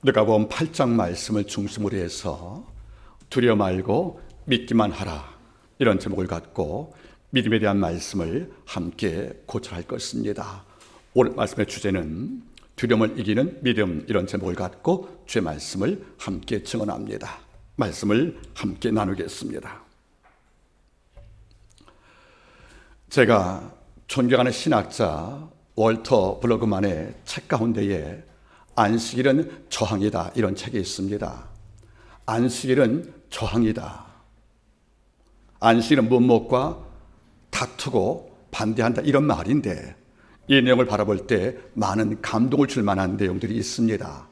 누가복음 8장 말씀을 중심으로 해서 두려워 말고 믿기만 하라, 이런 제목을 갖고 믿음에 대한 말씀을 함께 고찰할 것입니다. 오늘 말씀의 주제는 두려움을 이기는 믿음, 이런 제목을 갖고 주의 말씀을 함께 증언합니다. 말씀을 함께 나누겠습니다. 제가 존경하는 신학자 월터 블러그만의 책 가운데에 안식일은 저항이다, 이런 책이 있습니다. 안식일은 저항이다. 안식일은 무엇과 다투고 반대한다, 이런 말인데 이 내용을 바라볼 때 많은 감동을 줄 만한 내용들이 있습니다.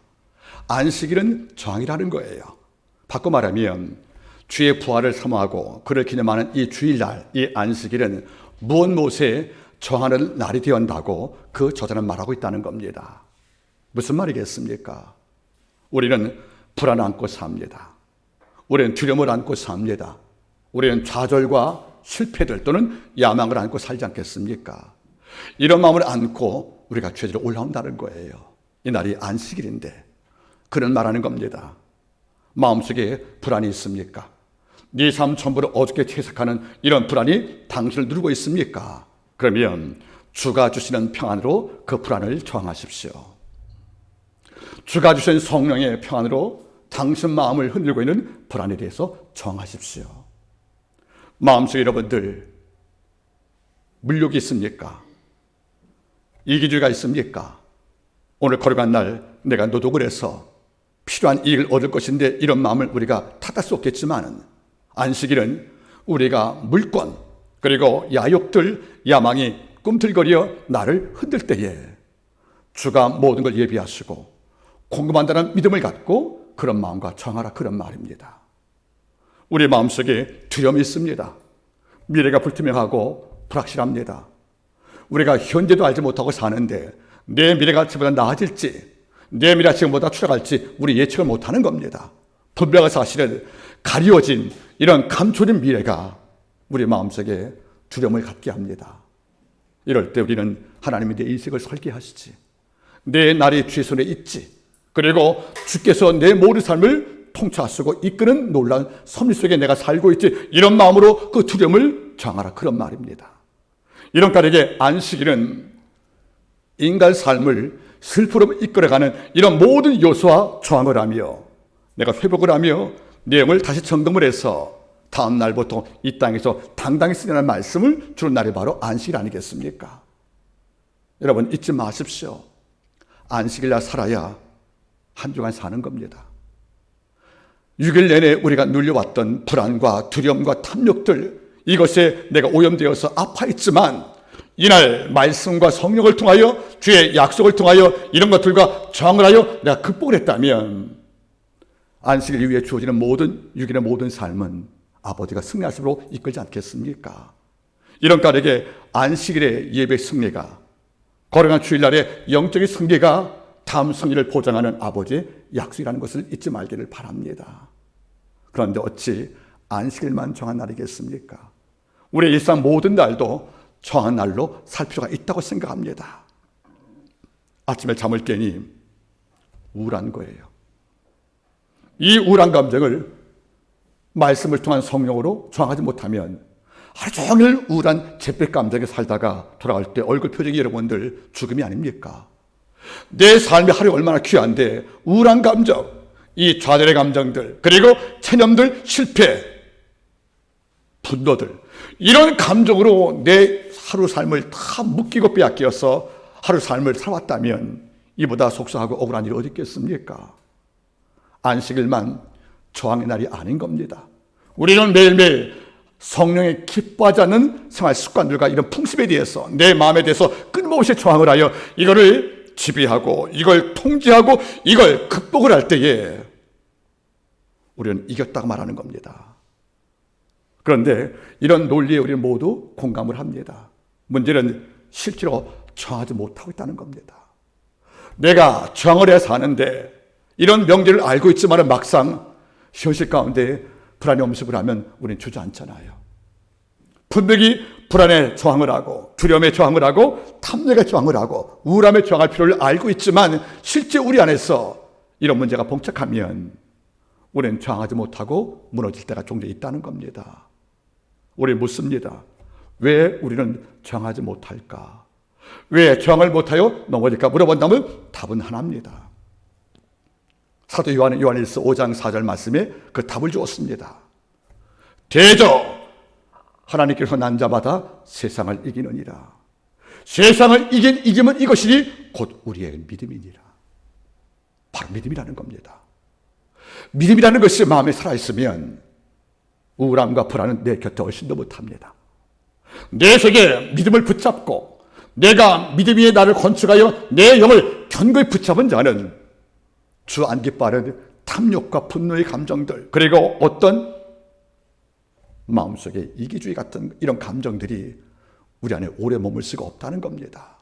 안식일은 저항이라는 거예요. 바꿔 말하면 주의 부활을 사모하고 그를 기념하는 이 주일날, 이 안식일은 무엇에 저항하는 날이 되었다고 그 저자는 말하고 있다는 겁니다. 무슨 말이겠습니까? 우리는 불안을 안고 삽니다. 우리는 두려움을 안고 삽니다. 우리는 좌절과 실패들 또는 야망을 안고 살지 않겠습니까? 이런 마음을 안고 우리가 죄지로 올라온다는 거예요. 이 날이 안식일인데 그는 말하는 겁니다. 마음속에 불안이 있습니까? 네 삶 전부를 어둡게 채색하는 이런 불안이 당신을 누르고 있습니까? 그러면 주가 주시는 평안으로 그 불안을 저항하십시오. 주가 주신 성령의 평안으로 당신 마음을 흔들고 있는 불안에 대해서 저항하십시오. 마음속에 여러분들 물욕이 있습니까? 이기주의가 있습니까? 오늘 걸어간 날 내가 노동을 해서 필요한 이익을 얻을 것인데 이런 마음을 우리가 탓할 수 없겠지만 안식일은 우리가 물권 그리고 야욕들, 야망이 꿈틀거려 나를 흔들 때에 주가 모든 걸 예비하시고 공급한다는 믿음을 갖고 그런 마음과 저항하라, 그런 말입니다. 우리 마음속에 두려움이 있습니다. 미래가 불투명하고 불확실합니다. 우리가 현재도 알지 못하고 사는데 내 미래가 지금보다 나아질지, 내 미래가 지금보다 추락할지 우리 예측을 못하는 겁니다. 분명한 사실은 가려진 이런 감춰진 미래가 우리 마음속에 두려움을 갖게 합니다. 이럴 때 우리는 하나님이 내 인생을 설계하시지, 내 날이 주의 손에 있지, 그리고 주께서 내 모든 삶을 통치하시고 이끄는 놀라운 섭리 속에 내가 살고 있지, 이런 마음으로 그 두려움을 저항하라, 그런 말입니다. 이런 까닭에 안식일은 인간 삶을 슬픔으로 이끌어가는 이런 모든 요소와 저항을 하며 내가 회복을 하며 내용을 다시 점검을 해서 다음 날부터 이 땅에서 당당히 쓰려는 말씀을 주는 날이 바로 안식일 아니겠습니까? 여러분 잊지 마십시오. 안식일 날 살아야 한 주간 사는 겁니다. 6일 내내 우리가 눌려왔던 불안과 두려움과 탐욕들, 이것에 내가 오염되어서 아파했지만 이날 말씀과 성령을 통하여 주의 약속을 통하여 이런 것들과 저항을 하여 내가 극복을 했다면 안식일 이후에 주어지는 모든 6일의 모든 삶은 아버지가 승리하심으로 이끌지 않겠습니까? 이런 까닭에 안식일의 예배 승리가, 거룩한 주일날의 영적인 승리가 다음 승리를 보장하는 아버지의 약속이라는 것을 잊지 말기를 바랍니다. 그런데 어찌 안식일만 정한 날이겠습니까? 우리의 일상 모든 날도 정한 날로 살 필요가 있다고 생각합니다. 아침에 잠을 깨니 우울한 거예요. 이 우울한 감정을 말씀을 통한 성령으로 저항하지 못하면 하루 종일 우울한 잿빛 감정에 살다가 돌아갈 때 얼굴 표정이 여러분들 죽음이 아닙니까? 내 삶이 하루에 얼마나 귀한데 우울한 감정, 이 좌절의 감정들, 그리고 체념들, 실패, 분노들, 이런 감정으로 내 하루 삶을 다 묶이고 빼앗겨서 하루 삶을 살았다면 이보다 속상하고 억울한 일이 어디 있겠습니까? 안식일만 저항의 날이 아닌 겁니다. 우리는 매일매일 성령의 기뻐하지 않는 생활 습관들과 이런 풍습에 대해서 내 마음에 대해서 끊임없이 저항을 하여 이거를 지배하고 이걸 통제하고 이걸 극복을 할 때에 우리는 이겼다고 말하는 겁니다. 그런데 이런 논리에 우리는 모두 공감을 합니다. 문제는 실제로 저항하지 못하고 있다는 겁니다. 내가 저항을 해야 사는데 이런 명제를 알고 있지만 막상 현실 가운데 불안의 엄습을 하면 우리는 주저앉잖아요. 분명히 불안에 저항을 하고 두려움에 저항을 하고 탐욕에 저항을 하고 우울함에 저항할 필요를 알고 있지만 실제 우리 안에서 이런 문제가 봉착하면 우리는 저항하지 못하고 무너질 때가 종종 있다는 겁니다. 우리 묻습니다. 왜 우리는 저항하지 못할까? 왜 저항을 못하여 넘어질까 물어본다면 답은 하나입니다. 사도 요한은 요한일서 5장 4절 말씀에 그 답을 주었습니다. 대저 하나님께서 난 자마다 세상을 이기느니라. 세상을 이기면 이것이니 곧 우리의 믿음이니라. 바로 믿음이라는 겁니다. 믿음이라는 것이 마음에 살아있으면 우울함과 불안은 내 곁에 얼씬도 못합니다. 내 속에 믿음을 붙잡고 내가 믿음 위에 나를 건축하여 내 영을 견고히 붙잡은 자는 주 안 기뻐하는 탐욕과 분노의 감정들, 그리고 어떤 마음속에 이기주의 같은 이런 감정들이 우리 안에 오래 머물 수가 없다는 겁니다.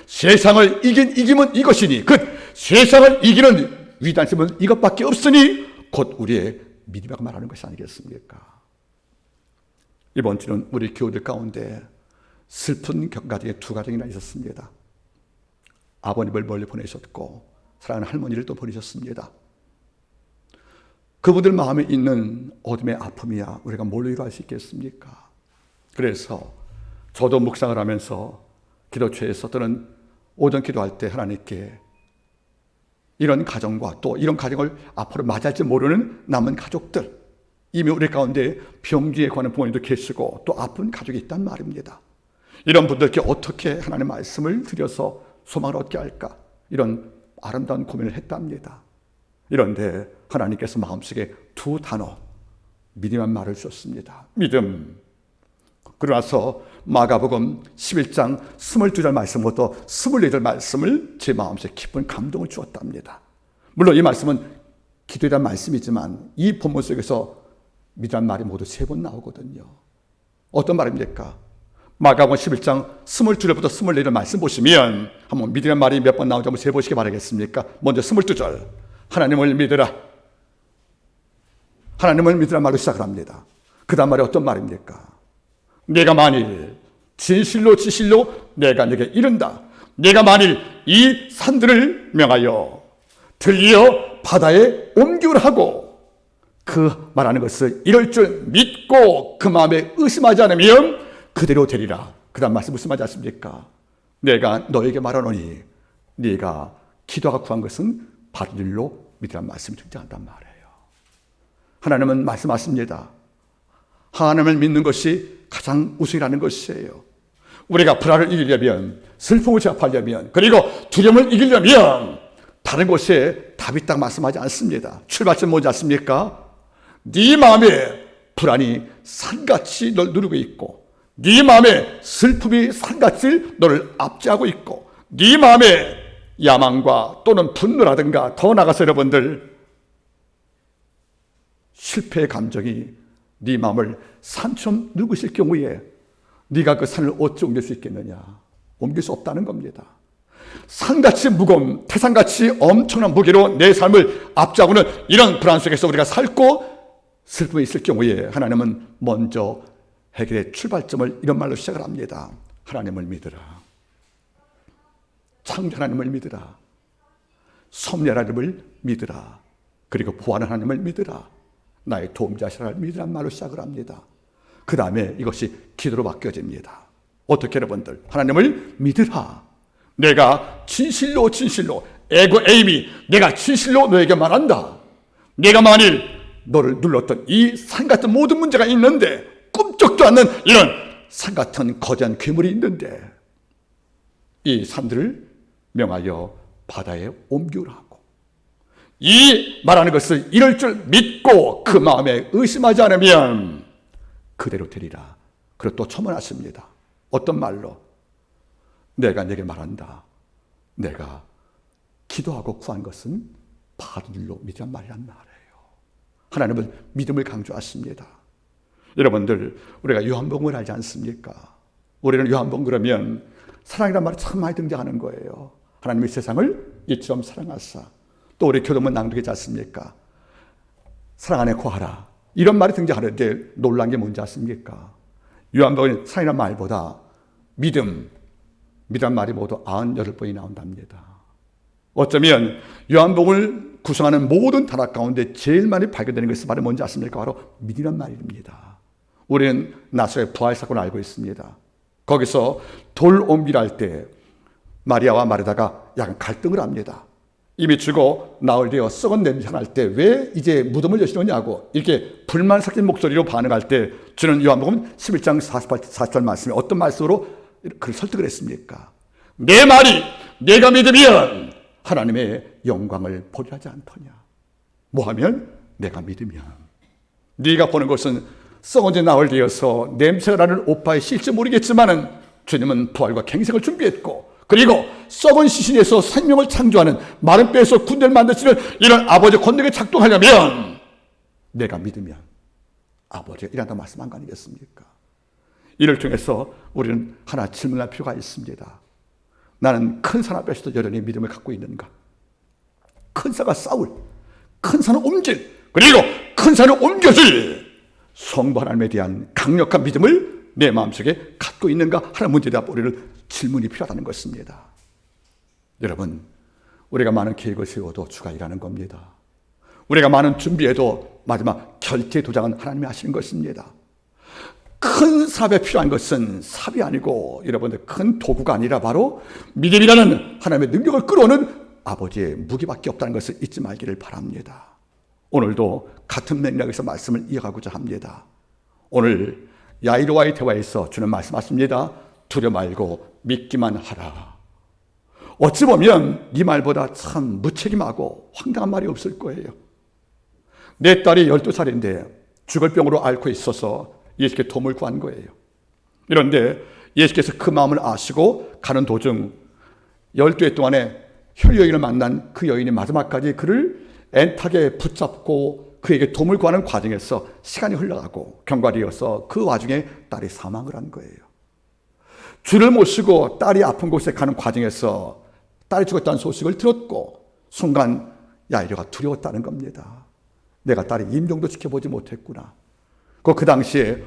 세상을 이기면 이것이니, 그 세상을 이기는 위대한 힘은 이것밖에 없으니 곧 우리의 믿음이라고 말하는 것이 아니겠습니까? 이번 주는 우리 교우들 가운데 슬픈 가정이 두 가정이나 있었습니다. 아버님을 멀리 보내셨고 사랑하는 할머니를 또 보내셨습니다. 그분들 마음에 있는 어둠의 아픔이야 우리가 뭘로 위로할 수 있겠습니까? 그래서 저도 묵상을 하면서 기도처에서 또는 오전 기도할 때 하나님께 이런 가정과 또 이런 가정을 앞으로 맞이할지 모르는 남은 가족들, 이미 우리 가운데 병기에 관한 부모님도 계시고 또 아픈 가족이 있단 말입니다. 이런 분들께 어떻게 하나님의 말씀을 드려서 소망을 얻게 할까? 이런 아름다운 고민을 했답니다. 이런데 하나님께서 마음속에 두 단어, 믿음이란 말을 주셨습니다. 믿음. 그러나서 마가복음 11장 22절 말씀부터 24절 말씀을 제 마음속에 깊은 감동을 주었답니다. 물론 이 말씀은 기도에 대한 말씀이지만 이 본문 속에서 믿음이란 말이 모두 3번 나오거든요. 어떤 말입니까? 마가복음 11장 22절부터 24절 말씀 보시면 한번 믿음이란 말이 몇 번 나오는지 한번 세보시기 바라겠습니까? 먼저 22절, 하나님을 믿으라. 하나님을 믿으란 말로 시작을 합니다. 그 다음 말이 어떤 말입니까? 내가 만일 진실로 내가 네게 이른다. 내가 만일 이 산들을 명하여 들리어 바다에 옮기우라 하고 그 말하는 것을 이럴 줄 믿고 그 마음에 의심하지 않으면 그대로 되리라. 그 다음 말씀 무슨 말인지 아십니까? 내가 너에게 말하노니 네가 기도하고 구한 것은 받을 일로 믿으란 말씀이 등장한단 말이에요. 하나님은 말씀하십니다. 하나님을 믿는 것이 가장 우선이라는 것이에요. 우리가 불안을 이기려면, 슬픔을 제압하려면, 그리고 두려움을 이기려면 다른 곳에 답이 딱 말씀하지 않습니다. 출발점 뭔지 아십니까? 네 마음에 불안이 산같이 널 누르고 있고, 네 마음에 슬픔이 산같이 너를 압제하고 있고, 네 마음에 야망과 또는 분노라든가 더 나아가서 여러분들 실패의 감정이 네 마음을 산처럼 누르고 있을 경우에 네가 그 산을 어찌 옮길 수 있겠느냐? 옮길 수 없다는 겁니다. 산같이 무거운 태산같이 엄청난 무게로 내 삶을 압제하고는 이런 불안 속에서 우리가 살고 슬픔이 있을 경우에 하나님은 먼저 해결의 출발점을 이런 말로 시작을 합니다. 하나님을 믿으라. 창조 하나님을 믿으라. 섭리 하나님을 믿으라. 그리고 보호하는 하나님을 믿으라. 나의 도움자시라 하나님을 믿으란 말로 시작을 합니다. 그 다음에 이것이 기도로 바뀌어집니다. 어떻게 여러분들? 하나님을 믿으라. 내가 진실로 에고 에이미 내가 진실로 너에게 말한다. 내가 만일 너를 눌렀던 이 산같은 모든 문제가 있는데 꿈쩍도 않는 이런 산같은 거대한 괴물이 있는데 이 산들을 명하여 바다에 옮기우라 하고 이 말하는 것을 이럴 줄 믿고 그 마음에 의심하지 않으면 그대로 되리라. 그리고 또 첨언하십니다. 어떤 말로? 내가 네게 말한다. 내가 기도하고 구한 것은 받을 일로 믿으란 말이란 말이에요. 하나님은 믿음을 강조하십니다. 여러분들 우리가 요한복음을 알지 않습니까? 우리는 요한복음 그러면 사랑이란 말이 참 많이 등장하는 거예요. 하나님이 세상을 이처럼 사랑하사. 또 우리 교도문 낭독이지 않습니까? 사랑 안에 거하라. 이런 말이 등장하는데 놀란 게 뭔지 아십니까? 요한복음 사랑이란 말보다 믿음이란 말이 모두 98번이 나온답니다. 어쩌면 요한복음을 구성하는 모든 단어 가운데 제일 많이 발견되는 것이 바로 뭔지 아십니까? 바로 믿음이란 말입니다. 우리는 나사로의 부활 사건을 알고 있습니다. 거기서 돌 옮기를 할 때 마리아와 마르다가 약간 갈등을 합니다. 이미 죽어 나흘 되어 썩은 냄새가 날 때 왜 이제 무덤을 여시느냐고 이렇게 불만 섞인 목소리로 반응할 때 주는 요한복음 11장 44절 말씀에 어떤 말씀으로 그를 설득을 했습니까? 내 말이 내가 믿으면 하나님의 영광을 보리라 하지 않더냐. 뭐하면? 내가 믿으면. 네가 보는 것은 썩은 지 나흘 되어서 냄새가 나는 오빠의 실지 모르겠지만은 주님은 부활과 갱생을 준비했고, 그리고 썩은 시신에서 생명을 창조하는 마른 뼈에서 군대를 만드시는 이런 아버지의 권능에 작동하려면 내가 믿으면 아버지가 일한다고 말씀한 거 아니겠습니까? 이를 통해서 우리는 하나 질문할 필요가 있습니다. 나는 큰 산 앞에서도 여전히 믿음을 갖고 있는가? 큰 산과 싸울, 큰 산을 옮길, 그리고 큰 산을 옮겨줄 성부 하나님에 대한 강력한 믿음을 내 마음속에 갖고 있는가 하는 문제에 대한 우리를 질문이 필요하다는 것입니다. 여러분, 우리가 많은 계획을 세워도 주가 일하는 겁니다. 우리가 많은 준비해도 마지막 결제 도장은 하나님이 하시는 것입니다. 큰 사업에 필요한 것은 삽이 아니고 여러분들 큰 도구가 아니라 바로 믿음이라는 하나님의 능력을 끌어오는 아버지의 무기밖에 없다는 것을 잊지 말기를 바랍니다. 오늘도 같은 맥락에서 말씀을 이어가고자 합니다. 오늘 야이로와의 대화에서 주는 말씀하십니다. 두려 말고 믿기만 하라. 어찌 보면 네 말보다 참 무책임하고 황당한 말이 없을 거예요. 내 딸이 12살인데 죽을 병으로 앓고 있어서 예수께 도움을 구한 거예요. 그런데 예수께서 그 마음을 아시고 가는 도중 12해 동안에 혈 여인을 만난 그 여인이 마지막까지 그를 애타게 붙잡고 그에게 도움을 구하는 과정에서 시간이 흘러가고 경과되어서 그 와중에 딸이 사망을 한 거예요. 주를 모시고 딸이 아픈 곳에 가는 과정에서 딸이 죽었다는 소식을 들었고 순간 야이로가 두려웠다는 겁니다. 내가 딸이 임종도 지켜보지 못했구나. 그 당시에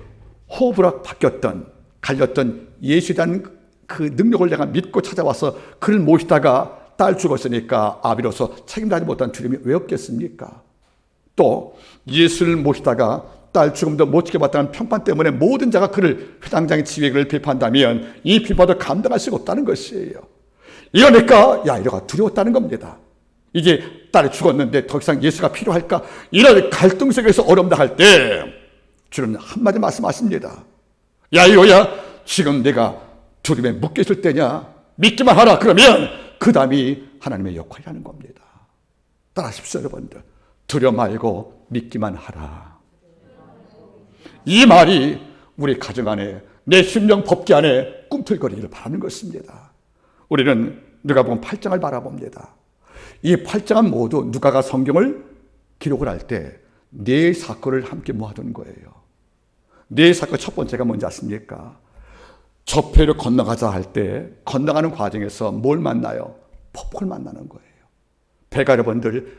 호흡으로 바뀌었던 갈렸던 예수에 대한 그 능력을 내가 믿고 찾아와서 그를 모시다가 딸 죽었으니까 아비로서 책임다하지 못한 두려움이 왜 없겠습니까? 또 예수를 모시다가 딸 죽음도 못 지켜봤다는 평판 때문에 모든 자가 그를 회당장의 지휘를 비판한다면 이 비판을 감당할 수가 없다는 것이에요. 이러니까 야이로가 두려웠다는 겁니다. 이제 딸이 죽었는데 더 이상 예수가 필요할까? 이런 갈등 속에서 어렵다 할 때 주는 한마디 말씀하십니다. 야이로야, 지금 내가 두려움에 묶여 있을 때냐? 믿기만 하라. 그러면 그 다음이 하나님의 역할이라는 겁니다. 따라하십시오, 여러분들. 두려 말고 믿기만 하라. 이 말이 우리 가정 안에, 내 심령 법계 안에 꿈틀거리기를 바라는 것입니다. 우리는 누가복음 8장을 바라봅니다. 이 8장은 모두 누가가 성경을 기록을 할 때 네 사건을 함께 모아둔 거예요. 네 사건 첫 번째가 뭔지 아십니까? 저편으로 건너가자 할 때 건너가는 과정에서 뭘 만나요? 폭풍을 만나는 거예요. 배가 여러분들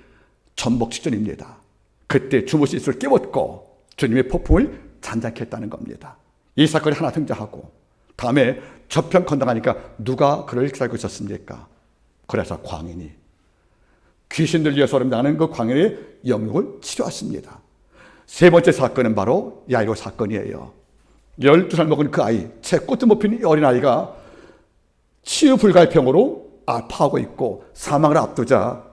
전복 직전입니다. 그때 주무신 예수를 깨웠고 주님의 폭풍을 잔잔케 했다는 겁니다. 이 사건이 하나 등장하고 다음에 저편 건너가니까 누가 그를 기다리고 있었습니까? 그래서 광인이 귀신 들려 소리 나는 그 광인의 영역을 치료하십니다. 세 번째 사건은 바로 야이로 사건이에요. 12살 먹은 그 아이, 채 꽃도 못 피는 어린아이가 치유 불가의 병으로 아파하고 있고 사망을 앞두자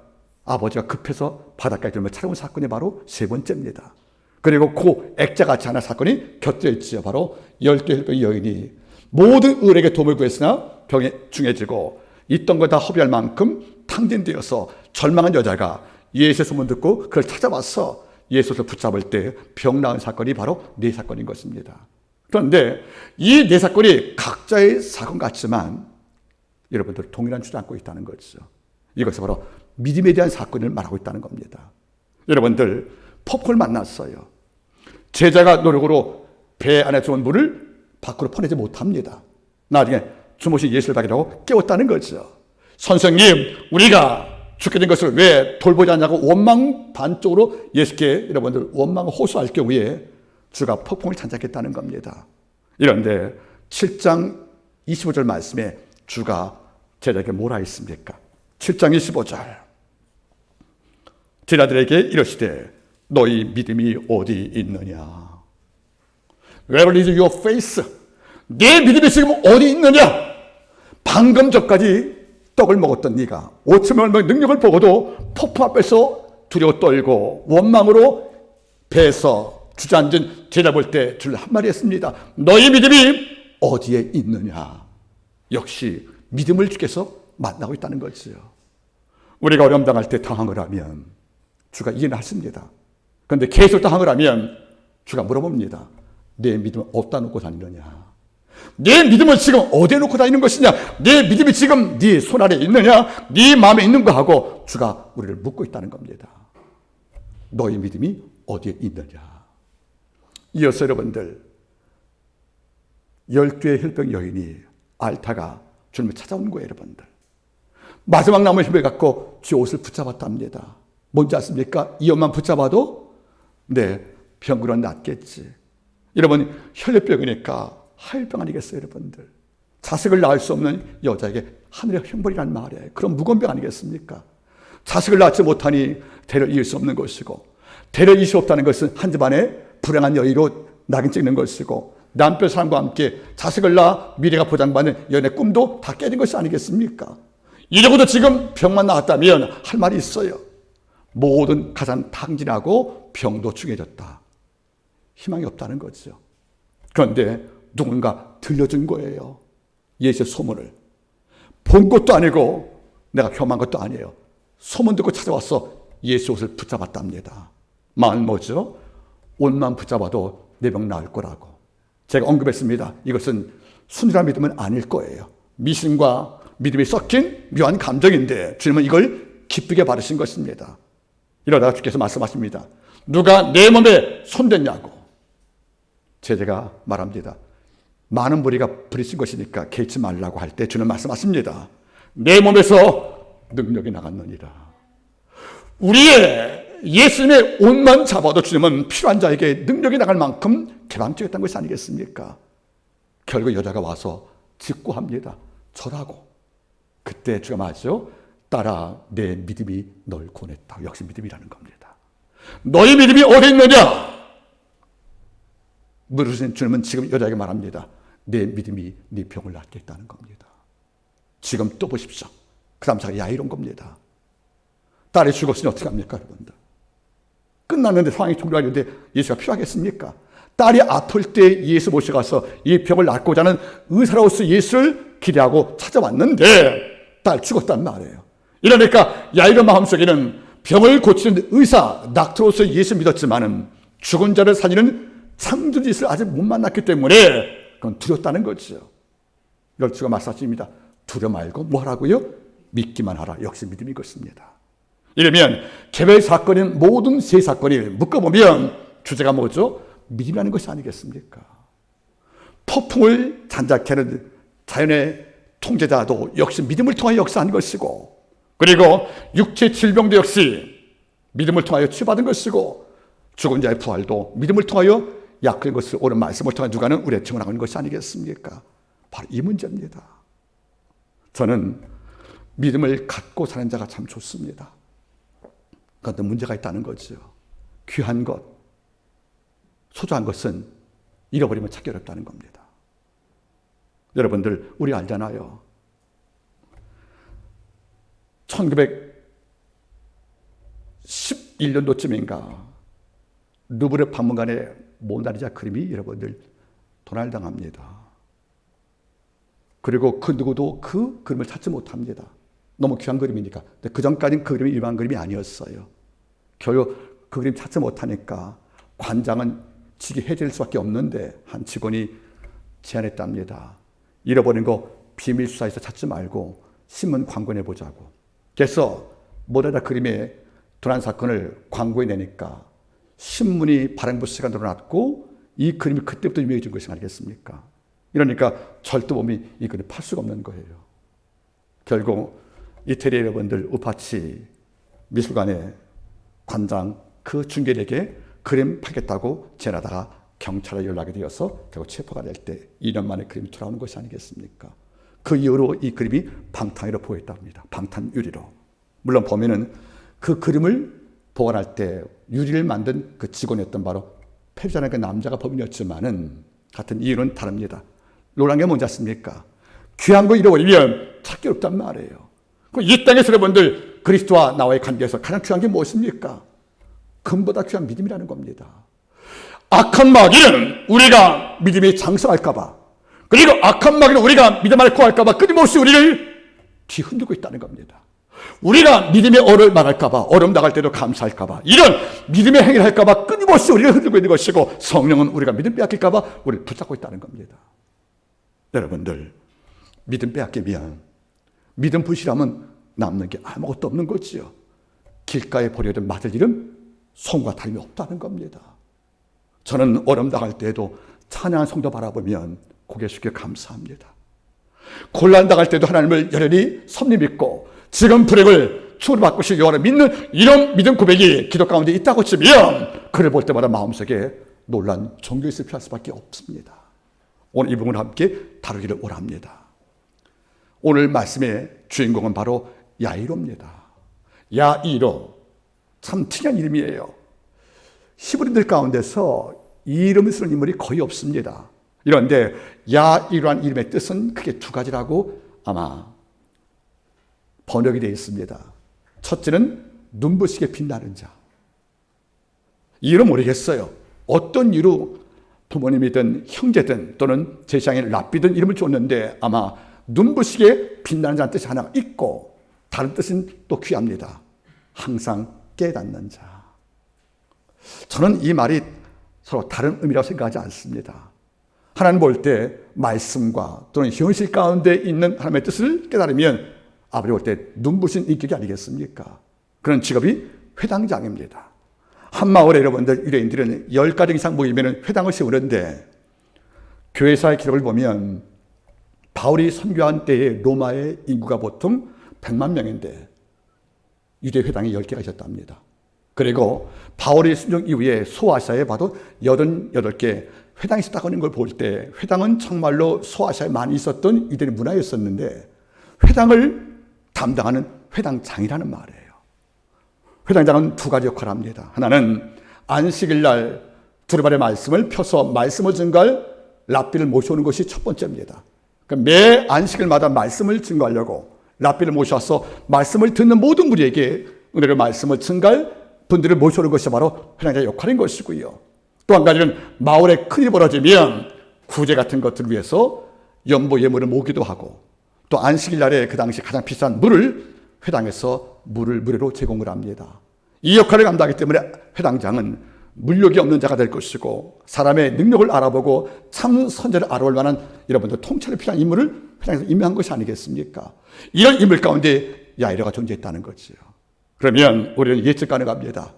아버지가 급해서 바닷가에 들며 찾아온 사건이 바로 세 번째입니다. 그리고 그 액자같이 하나 사건이 곁들여 있지요. 바로 12살 병의 여인이 모든 의뢰에게 도움을 구했으나 병이 중해지고 있던 거 다 허비할 만큼 탕진되어서 절망한 여자가 예수의 소문 듣고 그를 찾아와서 예수를 붙잡을 때 병 나은 사건이 바로 네 사건인 것입니다. 그런데 이 네 사건이 각자의 사건 같지만 여러분들 동일한 주를 안고 있다는 거죠. 이것이 바로 믿음에 대한 사건을 말하고 있다는 겁니다. 여러분들 폭풍을 만났어요. 제자가 노력으로 배 안에 들어온 물을 밖으로 퍼내지 못합니다. 나중에 주무신 예수를 발견하고 깨웠다는 거죠. 선생님, 우리가 죽게 된 것을 왜 돌보지 않냐고 원망 반쪽으로 예수께 여러분들 원망을 호소할 경우에 주가 폭풍을 잔뜩했다는 겁니다. 이런데 7장 25절 말씀에 주가 제자에게 뭐라 했습니까? 7장 25절 제자들에게 이르시되 너희 믿음이 어디 있느냐? Where is your faith? 내 믿음이 지금 어디 있느냐? 방금 전까지 떡을 먹었던 네가 5,000명의 능력을 보고도 폭풍 앞에서 두려워 떨고 원망으로 배에서 주저앉은 제자 볼 때 줄 한마디 했습니다. 너희 믿음이 어디에 있느냐? 역시 믿음을 주께서 만나고 있다는 거지요. 우리가 어려움 당할 때 당황을 하면 주가 이해는 하십니다. 그런데 계속 당황을 하면 주가 물어봅니다. 내 믿음을 어디다 놓고 다니느냐? 내 믿음을 지금 어디에 놓고 다니는 것이냐? 내 믿음이 지금 네 손 아래 있느냐? 네 마음에 있는 거 하고 주가 우리를 묻고 있다는 겁니다. 너희 믿음이 어디에 있느냐? 이어서 여러분들 12의 혈병 여인이 앓다가 주님을 찾아온 거예요. 여러분들 마지막 남은 힘을 갖고 주 옷을 붙잡았답니다. 뭔지 아십니까? 이 옷만 붙잡아도 병으로는 낫겠지. 여러분 혈병이니까 하혈병 아니겠어요? 여러분들 자식을 낳을 수 없는 여자에게 하늘의 형벌이란 말이에요. 그런 무거운 병 아니겠습니까? 자식을 낳지 못하니 대를 이을 수 없는 것이고, 대를 이을 수 없다는 것은 한 집안에 불행한 여인으로 낙인 찍는 것이고, 남편 사람과 함께 자식을 낳아 미래가 보장받는 연애 꿈도 다 깨진 것이 아니겠습니까? 이러고도 지금 병만 나았다면 할 말이 있어요. 모든 가장 탕진하고 병도 중해졌다. 희망이 없다는 거죠. 그런데 누군가 들려준 거예요. 예수의 소문을. 본 것도 아니고 내가 경험한 것도 아니에요. 소문 듣고 찾아와서 예수 옷을 붙잡았답니다. 마음 뭐죠? 옷만 붙잡아도 내 병 나을 거라고. 제가 언급했습니다. 이것은 순전한 믿음은 아닐 거예요. 미신과 믿음이 섞인 묘한 감정인데 주님은 이걸 기쁘게 받으신 것입니다. 이러다가 주께서 말씀하십니다. 누가 내 몸에 손댔냐고. 제자가 말합니다. 많은 무리가 부딪힌 것이니까 개의치 말라고 할 때 주는 말씀하십니다. 내 몸에서 능력이 나갔느니라. 우리의 예수님의 옷만 잡아도 주님은 필요한 자에게 능력이 나갈 만큼 개방적이었던 것이 아니겠습니까? 결국 여자가 와서 직구합니다. 저라고. 그때 주가 말하죠. 딸아, 내 믿음이 널 구원했다. 역시 믿음이라는 겁니다. 너희 믿음이 어디 있느냐? 물으신 주님은 지금 여자에게 말합니다. 내 믿음이 네 병을 낫게 했다는 겁니다. 지금 또 보십시오. 그 다음 자가 야이로운 겁니다. 딸이 죽었으니 어떻게 합니까, 여러분들? 끝났는데 상황이 종료하는데 예수가 필요하겠습니까? 딸이 아플 때 예수 모셔가서 이 병을 낫고자 하는 의사로서 예수를 기대하고 찾아왔는데 딸 죽었단 말이에요. 이러니까 야이로 마음속에는 병을 고치는 의사, 닥터로서 예수 믿었지만은 죽은 자를 살리는 창조짓을 아직 못 만났기 때문에 그건 두렵다는 거죠. 이걸 주가 말씀하십니다. 두려워 말고 뭐 하라고요? 믿기만 하라. 역시 믿음이 것입니다. 이러면 개별 사건인 모든 세 사건을 묶어보면 주제가 뭐죠? 믿음이라는 것이 아니겠습니까? 폭풍을 잔잔케 하는 자연의 통제자도 역시 믿음을 통하여 역사한 것이고, 그리고 육체 질병도 역시 믿음을 통하여 치유받은 것이고, 죽은 자의 부활도 믿음을 통하여 약한 것을 옳은 말씀을 통해 누가는 우리의 증언하고 있는 것이 아니겠습니까? 바로 이 문제입니다. 저는 믿음을 갖고 사는 자가 참 좋습니다. 그런데 문제가 있다는 거죠. 귀한 것, 소중한 것은 잃어버리면 찾기 어렵다는 겁니다. 여러분들 우리 알잖아요. 1911년도쯤인가 루브르 박물관에 모나리자 그림이 여러분들 도난당합니다. 그리고 그 누구도 그 그림을 찾지 못합니다. 너무 귀한 그림이니까. 근데 그 전까지는 그 그림이 일반 그림이 아니었어요. 결국 그 그림 찾지 못하니까 관장은 직위 해제될 수밖에 없는데 한 직원이 제안했답니다. 잃어버린 거 비밀 수사에서 찾지 말고 신문 광고 내보자고. 그래서 모나리자 그림의 도난 사건을 광고에 내니까 신문이 발행부 수가 늘어났고 이 그림이 그때부터 유명해진 것이 아니겠습니까? 이러니까 절도 몸이 이 그림을 팔 수가 없는 거예요. 결국 이태리 여러분들 우파치 미술관의 관장 그 중개에게 그림 팔겠다고 제안하다가 경찰에 연락이 되어서 결국 체포가 될 때 2년 만에 그림이 돌아오는 것이 아니겠습니까? 그 이후로 이 그림이 방탕유리로 보였답니다. 방탄유리로. 물론 보면은 그 그림을 보관할 때 유리를 만든 그 직원이었던 바로 페르시아의 그 남자가 범인이었지만은 같은 이유는 다릅니다. 놀란 게 뭔지 아십니까? 귀한 거 잃어버리면 찾기 어렵단 말이에요. 이 땅에서 여러분들 그리스도와 나와의 관계에서 가장 귀한 게 무엇입니까? 금보다 귀한 믿음이라는 겁니다. 악한 마귀는 우리가 믿음이 장성할까 봐, 그리고 악한 마귀는 우리가 믿음을 구할까 봐 끊임없이 우리를 뒤흔들고 있다는 겁니다. 우리가 믿음의 어를 말할까 봐, 어려움 나갈 때도 감사할까 봐, 이런 믿음의 행위를 할까 봐 끊임없이 우리를 흔들고 있는 것이고, 성령은 우리가 믿음 빼앗길까 봐 우리를 붙잡고 있다는 겁니다. 여러분들, 믿음 빼앗기면, 믿음 부실하면 남는 게 아무것도 없는 거지요. 길가에 버려둔 맞을 일은 손과 다름이 없다는 겁니다. 저는 어려움 나갈 때에도 찬양한 성도 바라보면 고개 숙여 감사합니다. 곤란 당할 때도 하나님을 여전히 섭리 믿고 지금 불행을 축으로 바꾸실 여호와를 믿는 이런 믿음 고백이 기도 가운데 있다고 치면, 그를 볼 때마다 마음속에 놀란 종교의식을 피할 수밖에 없습니다. 오늘 이 부분을 함께 다루기를 원합니다. 오늘 말씀의 주인공은 바로 야이로입니다. 야이로, 참 특이한 이름이에요. 히브리들 가운데서 이 이름을 쓰는 인물이 거의 없습니다. 이런데 야이로란 이름의 뜻은 크게 두 가지라고 아마 번역이 되어 있습니다. 첫째는 눈부시게 빛나는 자. 이 이름 모르겠어요. 어떤 이유로 부모님이든 형제든 또는 제사장인 랍비든 이름을 줬는데 아마 눈부시게 빛나는 자는 뜻이 하나 있고, 다른 뜻은 또 귀합니다. 항상 깨닫는 자. 저는 이 말이 서로 다른 의미라고 생각하지 않습니다. 하나님 볼 때 말씀과 또는 현실 가운데 있는 하나님의 뜻을 깨달으면 아버지 볼 때 눈부신 인격이 아니겠습니까? 그런 직업이 회당장입니다. 한 마을에 여러분들 유대인들은 10가정 이상 모이면 회당을 세우는데, 교회사의 기록을 보면 바울이 선교한 때에 로마의 인구가 보통 100만 명인데 유대 회당이 10개가 있었답니다. 그리고 바울이 순종 이후에 소아시아에 봐도 88개 회당이 있었다고 하는 걸 볼 때, 회당은 정말로 소아시아에 많이 있었던 유대인 문화였었는데 회당을 담당하는 회당장이라는 말이에요. 회당장은 두 가지 역할을 합니다. 하나는 안식일 날 두루마리 말씀을 펴서 말씀을 증거할 랍비를 모셔오는 것이 첫 번째입니다. 그러니까 매 안식일마다 말씀을 증거하려고 랍비를 모셔서 말씀을 듣는 모든 무리에게 은혜의 말씀을 증거할 분들을 모셔오는 것이 바로 회당장의 역할인 것이고요. 또 한 가지는 마을에 큰일이 벌어지면 구제 같은 것들을 위해서 연보 예물을 모기도 하고, 또 안식일 날에 그 당시 가장 비싼 물을 회당에서 물을 무료로 제공을 합니다. 이 역할을 감당하기 때문에 회당장은 물욕이 없는 자가 될 것이고, 사람의 능력을 알아보고 참 선제를 알아볼 만한 여러분들 통찰을 필요한 인물을 회당에서 임명한 것이 아니겠습니까? 이런 인물 가운데 야이로가 존재했다는 거지요. 그러면 우리는 예측 가능합니다.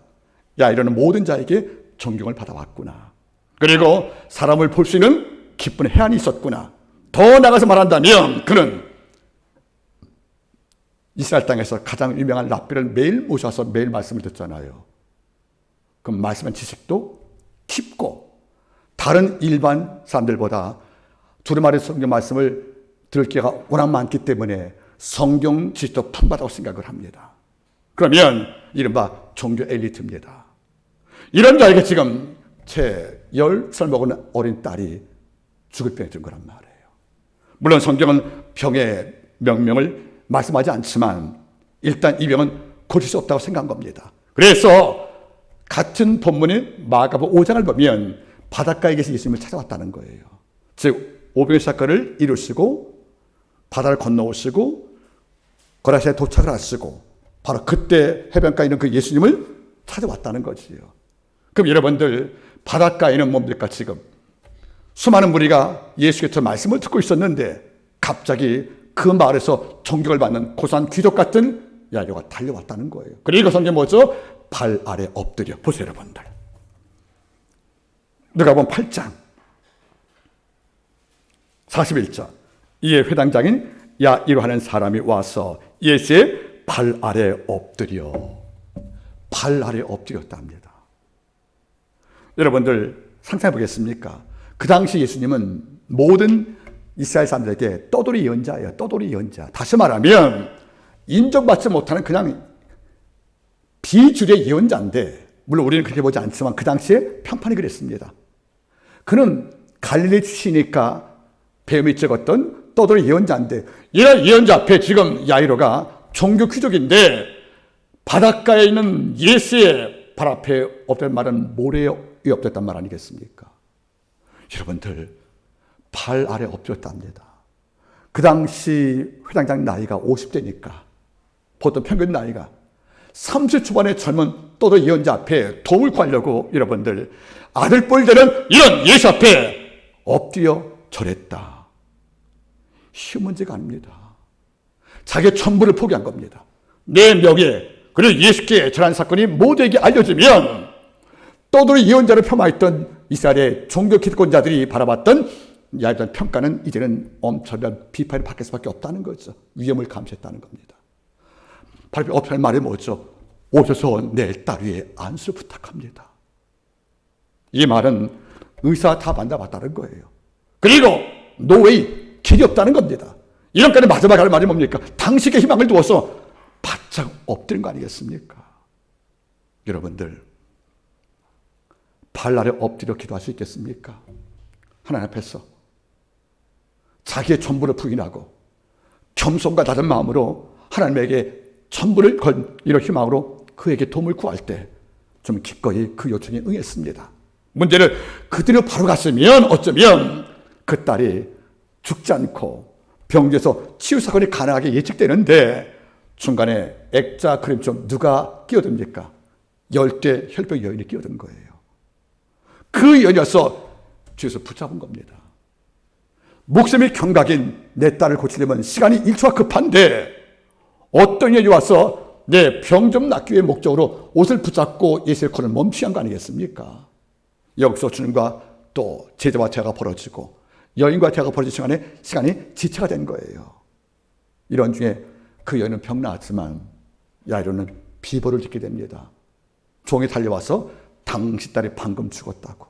야이로는 모든 자에게 존경을 받아왔구나. 그리고 사람을 볼 수 있는 기쁜 해안이 있었구나. 더 나가서 말한다면 그는 이스라엘 땅에서 가장 유명한 랍비를 매일 모셔서 매일 말씀을 듣잖아요. 그 말씀한 지식도 깊고 다른 일반 사람들보다 두루마리 성경 말씀을 들을 기회가 워낙 많기 때문에 성경 지식도 풍부하다고 생각을 합니다. 그러면 이른바 종교 엘리트입니다. 이런 자에게 지금 채 10살 먹은 어린 딸이 죽을 병에 든 거란 말이에요. 물론 성경은 병의 명명을 말씀하지 않지만 일단 이 병은 고칠 수 없다고 생각한 겁니다. 그래서 같은 본문의 마가복음 5장을 보면 바닷가에 계신 예수님을 찾아왔다는 거예요. 즉 오병의 사건을 이루시고 바다를 건너오시고 거라시아에 도착을 하시고 바로 그때 해변가에 있는 그 예수님을 찾아왔다는 거지요. 그럼 여러분들 바닷가에는 뭡니까? 지금 수많은 무리가 예수께서 말씀을 듣고 있었는데 갑자기 그 마을에서 존경을 받는 고상한 귀족 같은 야이로가 달려왔다는 거예요. 그리고 성경 뭐죠? 발 아래 엎드려 보세요, 여러분들. 누가복음 8장 41절. 이에 회당장인 야이로 하는 사람이 와서 예수의 발 아래 엎드려 엎드렸답니다. 여러분들 상상해 보겠습니까? 그 당시 예수님은 모든 이스라엘 사람들에게 떠돌이 연자예요. 떠돌이 연자. 다시 말하면 인정받지 못하는 그냥 비주류의 예언자인데, 물론 우리는 그렇게 보지 않지만 그 당시에 평판이 그랬습니다. 그는 갈릴리 출신이니까 배움이 적었던 떠돌이 예언자인데, 이런 예언자 앞에 지금 야이로가 종교 귀족인데 바닷가에 있는 예수의 발 앞에 엎드린 말은 모래에 엎드렸단 말 아니겠습니까? 여러분들, 발 아래 엎드렸답니다. 그 당시 회당장 나이가 50대니까 보통 평균 나이가 30 초반의 젊은 떠돌이 예언자 앞에 도움을 구하려고 여러분들 아들뻘 되는 이런 예수 앞에 엎드려 절했다. 쉬운 문제가 아닙니다. 자기의 전부를 포기한 겁니다. 내 명예 그리고 예수께 절한 사건이 모두에게 알려지면 떠돌이 예언자를 폄하했던 이스라엘의 종교 기득권자들이 바라봤던 야이로의 평가는 이제는 엄청난 비판을 받을 수밖에 없다는 거죠. 위험을 감수했다는 겁니다. 바로 엎드린 말이 뭐죠? 오셔서 내 딸 위에 안수를 부탁합니다. 이 말은 의사 다 만나봤다는 거예요. 그리고 노웨이 길이 없다는 겁니다. 이런까지 마지막에 할 말이 뭡니까? 당신의 희망을 두어서 바짝 엎드린 거 아니겠습니까? 여러분들, 발 아래 엎드려 기도할 수 있겠습니까? 하나님 앞에서 자기의 전부를 부인하고 겸손과 낮은 마음으로 하나님에게 전부를 건 이런 희망으로 그에게 도움을 구할 때 좀 기꺼이 그 요청에 응했습니다. 문제는 그대로 바로 갔으면 어쩌면 그 딸이 죽지 않고 병주에서 치유 사건이 가능하게 예측되는데 중간에 액자 그림처럼 누가 끼어듭니까? 열대 혈병 여인이 끼어든 거예요. 그 여인이어서 주에서 붙잡은 겁니다. 목숨이 경각인 내 딸을 고치려면 시간이 1초가 급한데 어떤 여인이 와서 내 병 좀 낫기 위해 목적으로 옷을 붙잡고 예수의 코를 멈추게 한 거 아니겠습니까? 여기서 주님과 또 제자와 대화가 벌어지고 여인과 대화가 벌어지는 시간이 지체가 된 거예요. 이런 중에 그 여인은 병 나았지만 야이로는 비보를 듣게 됩니다. 종이 달려와서 당신 딸이 방금 죽었다고.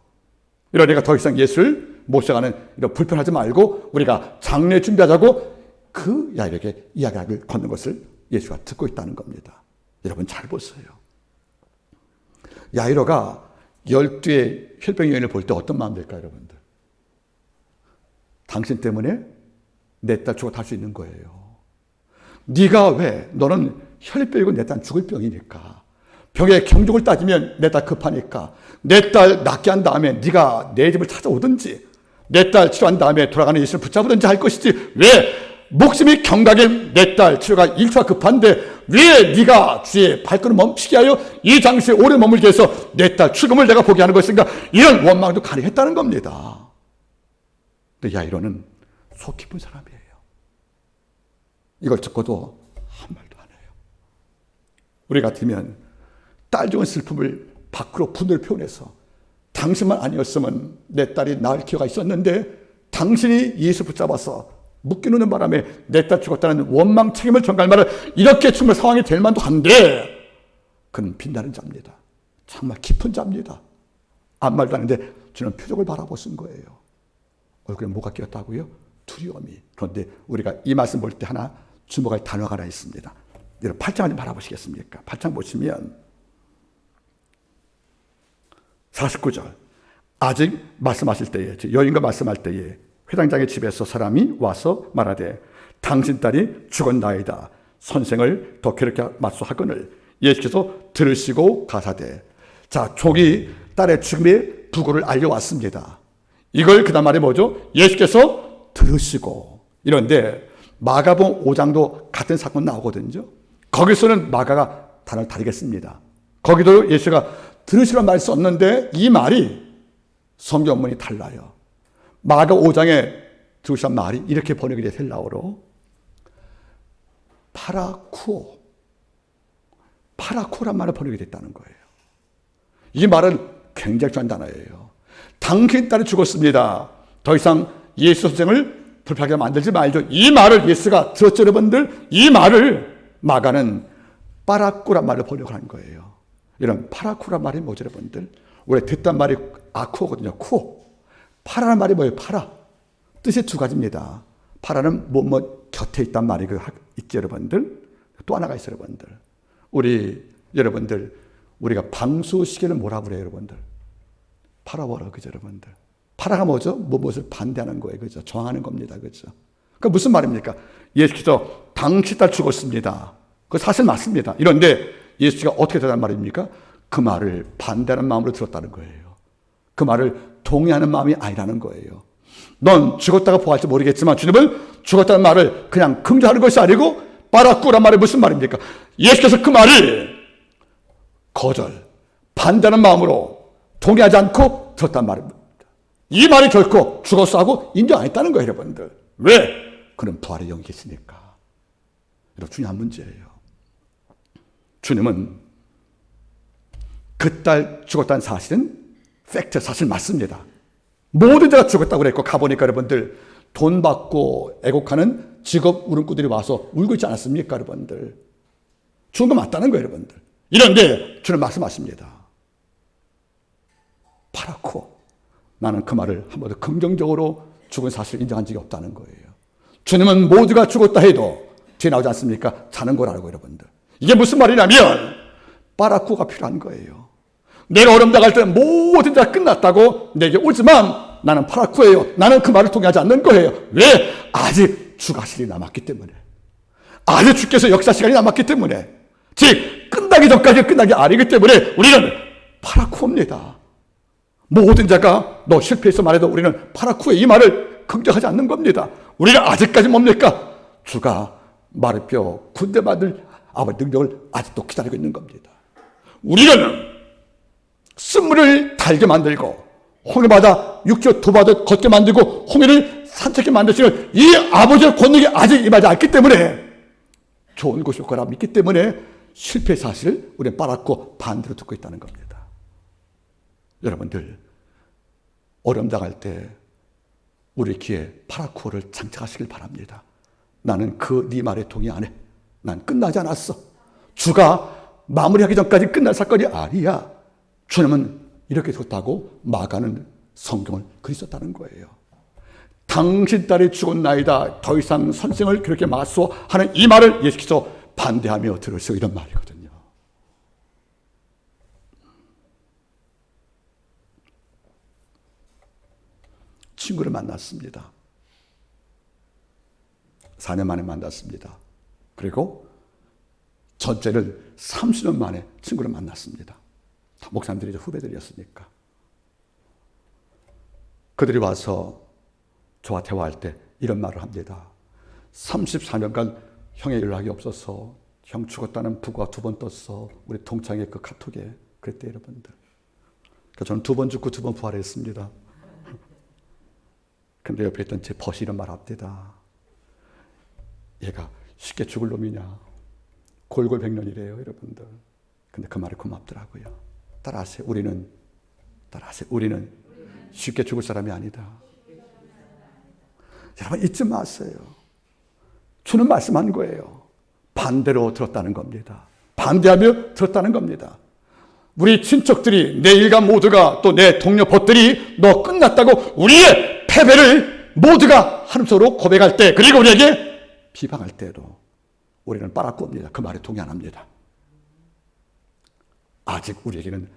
이런 내가 더 이상 예수를 못 셔가는 이런 불편하지 말고 우리가 장례 준비하자고 그 야이로에게 이야기를 건는 것을 예수가 듣고 있다는 겁니다. 여러분 잘 보세요. 야이로가 12의 혈병 여인을 볼 때 어떤 마음 들까요, 여러분들? 당신 때문에 내 딸 죽어 살 수 있는 거예요. 네가 왜? 너는 혈병이고 내 딸 죽을 병이니까. 병의 경종을 따지면 내 딸 급하니까. 내 딸 낫게 한 다음에 네가 내 집을 찾아오든지 내 딸 치료한 다음에 돌아가는 예수를 붙잡으든지 할 것이지 왜 목숨이 경각인 내 딸 치료가 1초가 급한데 왜 네가 주의 발걸음 멈추게 하여 이 장소에 오래 머물게 해서 내 딸 죽음을 내가 보게 하는 것인가? 이런 원망도 가능했다는 겁니다. 근데 야이로는 속 깊은 사람이에요. 이걸 듣고도 한 말도 안 해요. 우리 같으면 딸 죽은 슬픔을 밖으로 분노를 표현해서 당신만 아니었으면 내 딸이 나을 기회가 있었는데 당신이 예수 붙잡아서 묶여놓는 바람에 내 딸 죽었다는 원망 책임을 전가할 말을 이렇게 충분히 상황이 될 만도 한데 그는 빛나는 자입니다. 정말 깊은 자입니다. 아무 말도 안 했는데 저는 표적을 바라보신 거예요. 얼굴에 뭐가 끼었다고요? 두려움이. 그런데 우리가 이 말씀 볼 때 하나 주목할 단어가 하나 있습니다. 여러분 8장 좀 바라보시겠습니까? 8장 보시면 49절 아직 말씀하실 때에 여인과 말씀할 때에 회당장의 집에서 사람이 와서 말하되 당신 딸이 죽었나이다. 선생을 더 괴롭게 맞소하거늘 예수께서 들으시고 가사대. 자, 종이 딸의 죽음의 부고를 알려왔습니다. 이걸 그 다음 말이 뭐죠? 예수께서 들으시고. 이런데 마가복음 5장도 같은 사건 나오거든요. 거기서는 마가가 단어를 다르겠습니다. 거기도 예수가 들으시라는 말이 썼는데 이 말이 성경문이 달라요. 마가 5장에 들으시란 말이 이렇게 번역이 돼요. 헬라어로 파라쿠오란 말로 번역이 됐다는 거예요. 이 말은 굉장히 중요한 단어예요. 당신 딸이 죽었습니다. 더 이상 예수 선생을 불편하게 만들지 말죠. 이 말을 예수가 들었죠, 여러분들? 이 말을 마가는 파라쿠란 말로 번역을 한 거예요. 이런 파라쿠란 말이 뭐죠, 여러분들? 원래 듣던 말이 아쿠어거든요. 쿠오. 파라는 말이 뭐예요? 파라. 뜻이 두 가지입니다. 파라는 뭐 곁에 있단 말이 있죠, 여러분들. 또 하나가 있어요, 여러분들. 우리 여러분들, 우리가 방수시계를 뭐라고 그래요, 여러분들? 팔아버려, 그죠, 여러분들? 팔아가 뭐죠? 무엇을 반대하는 거예요, 그죠? 저항하는 겁니다, 그죠? 그 무슨 말입니까? 예수께서 당신 딸 죽었습니다. 그 사실 맞습니다. 이런데 예수가 어떻게 되단 말입니까? 그 말을 반대하는 마음으로 들었다는 거예요. 그 말을 동의하는 마음이 아니라는 거예요. 넌 죽었다가 부활할지 모르겠지만 주님은 죽었다는 말을 그냥 긍정하는 것이 아니고 빠라꾸란 말이 무슨 말입니까? 예수께서 그 말을 거절, 반대하는 마음으로 동의하지 않고 들었단 말입니다. 이 말이 결코 죽었어 하고 인정 안 했다는 거예요, 여러분들. 왜? 그는 부활의 영이 계시니까. 이런 중요한 문제예요. 주님은 그 딸 죽었다는 사실은 팩트, 사실 맞습니다. 모든 자가 죽었다고 그랬고, 가보니까 여러분들 돈 받고 애곡하는 직업 울음꾼들이 와서 울고 있지 않았습니까, 여러분들? 죽은 거 맞다는 거예요, 여러분들. 이런데 주님 말씀하십니다. 파랗고 나는 그 말을 한 번도 긍정적으로 죽은 사실을 인정한 적이 없다는 거예요. 주님은 모두가 죽었다 해도 뒤에 나오지 않습니까? 자는 거라고, 여러분들. 이게 무슨 말이냐면 빠라꾸가 필요한 거예요. 내가 어려움 당할 때 모든 다 끝났다고 내게 오지만 나는 파라쿠예요. 나는 그 말을 동의하지 않는 거예요. 왜? 아직 주가실이 남았기 때문에. 아직 주께서 역사 시간이 남았기 때문에. 즉 끝나기 전까지 끝나기 아니기 때문에 우리는 파라쿠입니다. 모든 자가 너 실패해서 말해도 우리는 파라쿠의 이 말을 긍정하지 않는 겁니다. 우리가 아직까지 뭡니까? 주가 마르뼈 군대 만들 아버지 능력을 아직도 기다리고 있는 겁니다. 우리는 쓴물을 달게 만들고 홍해바다 육지を도바듯 걷게 만들고 홍해를 산책게 만드시는 이 아버지의 권능이 아직 임하지 않기 때문에 좋은 곳일 거라 믿기 때문에 실패 사실을 우리는 빨았고 반대로 듣고 있다는 겁니다. 여러분들 어려움 당할 때 우리 귀에 파라쿠어를 장착하시길 바랍니다. 나는 그 네 말에 동의 안 해. 난 끝나지 않았어. 주가 마무리하기 전까지 끝날 사건이 아니야. 주님은 이렇게 좋다고 막아는 성경을 그리 썼다는 거예요. 당신 딸이 죽었나이다. 더 이상 선생을 그렇게 맞소 하는 이 말을 예수께서 반대하며 들으시오. 이런 말이거든요. 친구를 만났습니다. 4년 만에 만났습니다. 그리고 전체를 30년 만에 친구를 만났습니다. 목사님들이 후배들이었으니까. 그들이 와서 저와 대화할 때 이런 말을 합니다. 34년간 형의 연락이 없어서 형 죽었다는 부고가 2번 떴어. 우리 동창의 그 카톡에 그랬대, 여러분들. 그러니까 저는 2번 죽고 2번 부활했습니다. 근데 옆에 있던 제 벗이 이런 말 합니다. 얘가 쉽게 죽을 놈이냐. 골골백년이래요, 여러분들. 근데 그 말이 고맙더라고요. 따라하세요. 우리는 쉽게 죽을 사람이 아니다. 여러분 잊지 마세요. 주는 말씀한 거예요. 반대로 들었다는 겁니다. 반대하며 들었다는 겁니다. 우리 친척들이, 내 일가 모두가, 또 내 동료 벗들이 너 끝났다고 우리의 패배를 모두가 한음소로 고백할 때, 그리고 우리에게 비방할 때도 우리는 빨아꼽니다. 그 말에 동의 안 합니다. 아직 우리에게는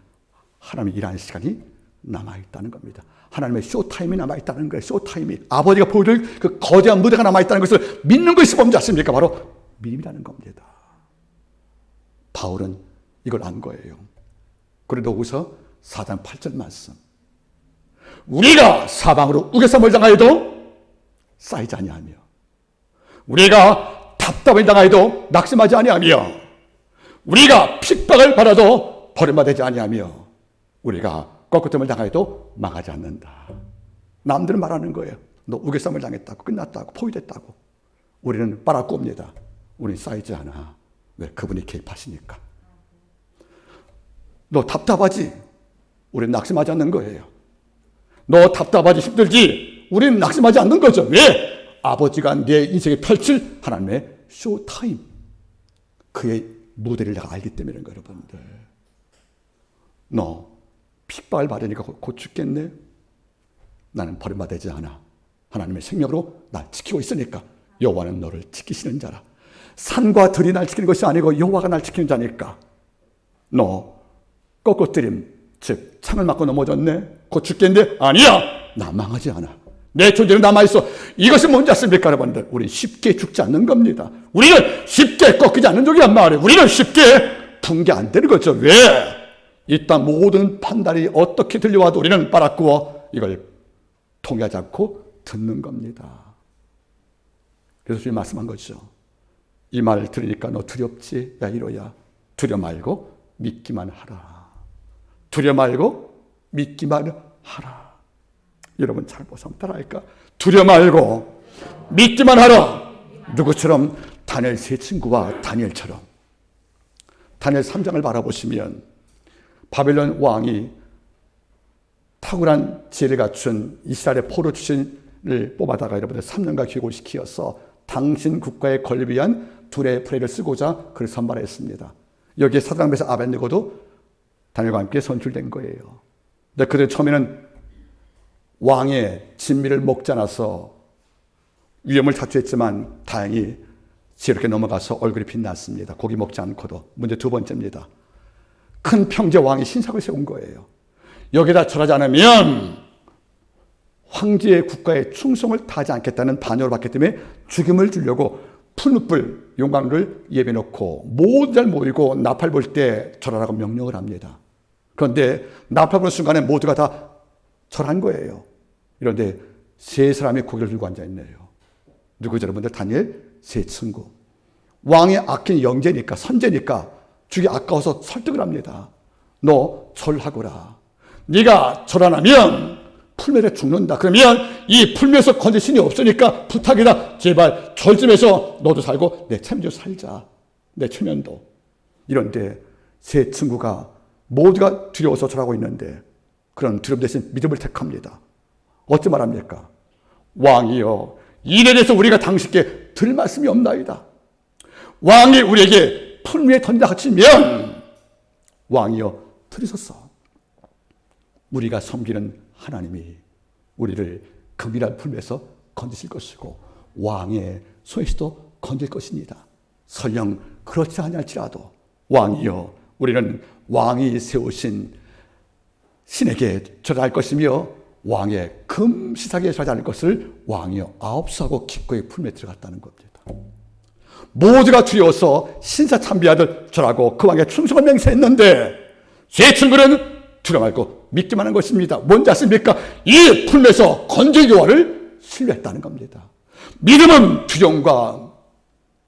하나님의 일하는 시간이 남아있다는 겁니다. 하나님의 쇼타임이 남아있다는 거예요. 쇼타임이. 아버지가 보여줄 그 거대한 무대가 남아있다는 것을 믿는 것이 뭔지 아십니까? 바로 믿음이라는 겁니다. 바울은 이걸 안 거예요. 그래도 여기서 4장 8절 말씀. 우리가 사방으로 우겨쌈을 당하여도 쌓이지 아니하며, 우리가 답답을 당하여도 낙심하지 아니하며, 우리가 핍박을 받아도 버림받지 아니하며, 우리가 꺾어짐을 당해도 망하지 않는다. 남들은 말하는 거예요. 너 우겨쌈을 당했다고, 끝났다고, 포위됐다고. 우리는 빨아꼽니다. 우리는 쌓이지 않아. 왜? 그분이 개입하시니까. 너 답답하지? 우리는 낙심하지 않는 거예요. 너 답답하지, 힘들지? 우리는 낙심하지 않는 거죠. 왜? 아버지가 내 인생에 펼칠 하나님의 쇼타임, 그의 무대를 내가 알기 때문인 거예요, 여러분들. 너 핍박을 받으니까 곧 죽겠네? 나는 버림받지 않아. 하나님의 생명으로 날 지키고 있으니까. 여호와는 너를 지키시는 자라. 산과 들이 날 지키는 것이 아니고 여호와가 날 지키는 자니까. 너 꺾어뜨림, 즉 창을 맞고 넘어졌네. 곧 죽겠는데 아니야. 나 망하지 않아. 내 존재는 남아있어. 이것이 뭔지 아십니까, 여러분들? 우리는 쉽게 죽지 않는 겁니다. 우리는 쉽게 꺾이지 않는 적이란 말이에요. 우리는 쉽게 붕괴 안 되는 거죠. 왜? 이 땅 모든 판단이 어떻게 들려와도 우리는 빨아꾸어 이걸 통하지 않고 듣는 겁니다. 그래서 주님 말씀한 거죠. 이 말을 들으니까 너 두렵지? 야 이로야. 두려 말고 믿기만 하라. 두려 말고 믿기만 하라. 여러분 잘 보세요. 따라할까? 두려 말고 믿기만 하라. 누구처럼? 다니엘 세 친구와 다니엘처럼. 다니엘 3장을 바라보시면 바벨론 왕이 탁월한 지혜를 갖춘 이스라엘의 포로 출신을 뽑아다가 여러분들 3년간 교육시키어서 당신 국가의 권리를 위한 둘의 프레이를 쓰고자 그를 선발했습니다. 여기에 사드락 메삭 아벳네고도 다니엘과 함께 선출된 거예요. 근데 그들 처음에는 왕의 진미를 먹지 않아서 위험을 자초했지만 다행히 지혜롭게 넘어가서 얼굴이 빛났습니다. 고기 먹지 않고도. 문제 두 번째입니다. 큰 평제 왕이 신상을 세운 거예요. 여기다 절하지 않으면 황제의 국가에 충성을 다하지 않겠다는 반역을 받기 때문에 죽임을 주려고 푸른불 용광을 예배놓고 모든 잘 모이고 나팔 불 때 절하라고 명령을 합니다. 그런데 나팔 부는 순간에 모두가 다 절한 거예요. 그런데 세 사람이 고개를 들고 앉아있네요. 누구죠 여러분들? 다니엘 세 친구. 왕이 아낀 영제니까 선제니까 죽이 아까워서 설득을 합니다. 너 절하거라. 네가 절 안 하면 풀매에 죽는다. 그러면 이 풀매에서 건질 신이 없으니까 부탁이다. 제발 절 좀 해서 너도 살고 내 체면도 살자. 내 체면도. 이런데 세 친구가 모두가 두려워서 절하고 있는데 그런 두려움 대신 믿음을 택합니다. 어찌 말합니까? 왕이여, 이에 대해서 우리가 당신께 들 말씀이 없나이다. 왕이 우리에게 풀 위에 던져 하치면 왕이여 들으소서. 우리가 섬기는 하나님이 우리를 금이란 풀에서 건지실 것이고 왕의 손에서도 건질 것입니다. 설령 그렇지 아니할지라도 왕이여, 우리는 왕이 세우신 신에게 절할 것이며 왕의 금시사기에 절하지 않을 것을 왕이여 아옵소하고 기꺼이 품에 들어갔다는 겁니다. 모두가 두려워서 신사참배하듯 절하고 그 왕의 충성을 맹세했는데 제 친구는 두려워 말고 믿기만 한 것입니다. 뭔지 아십니까? 이 품에서 건질 여호와를 신뢰했다는 겁니다. 믿음은 두려움과,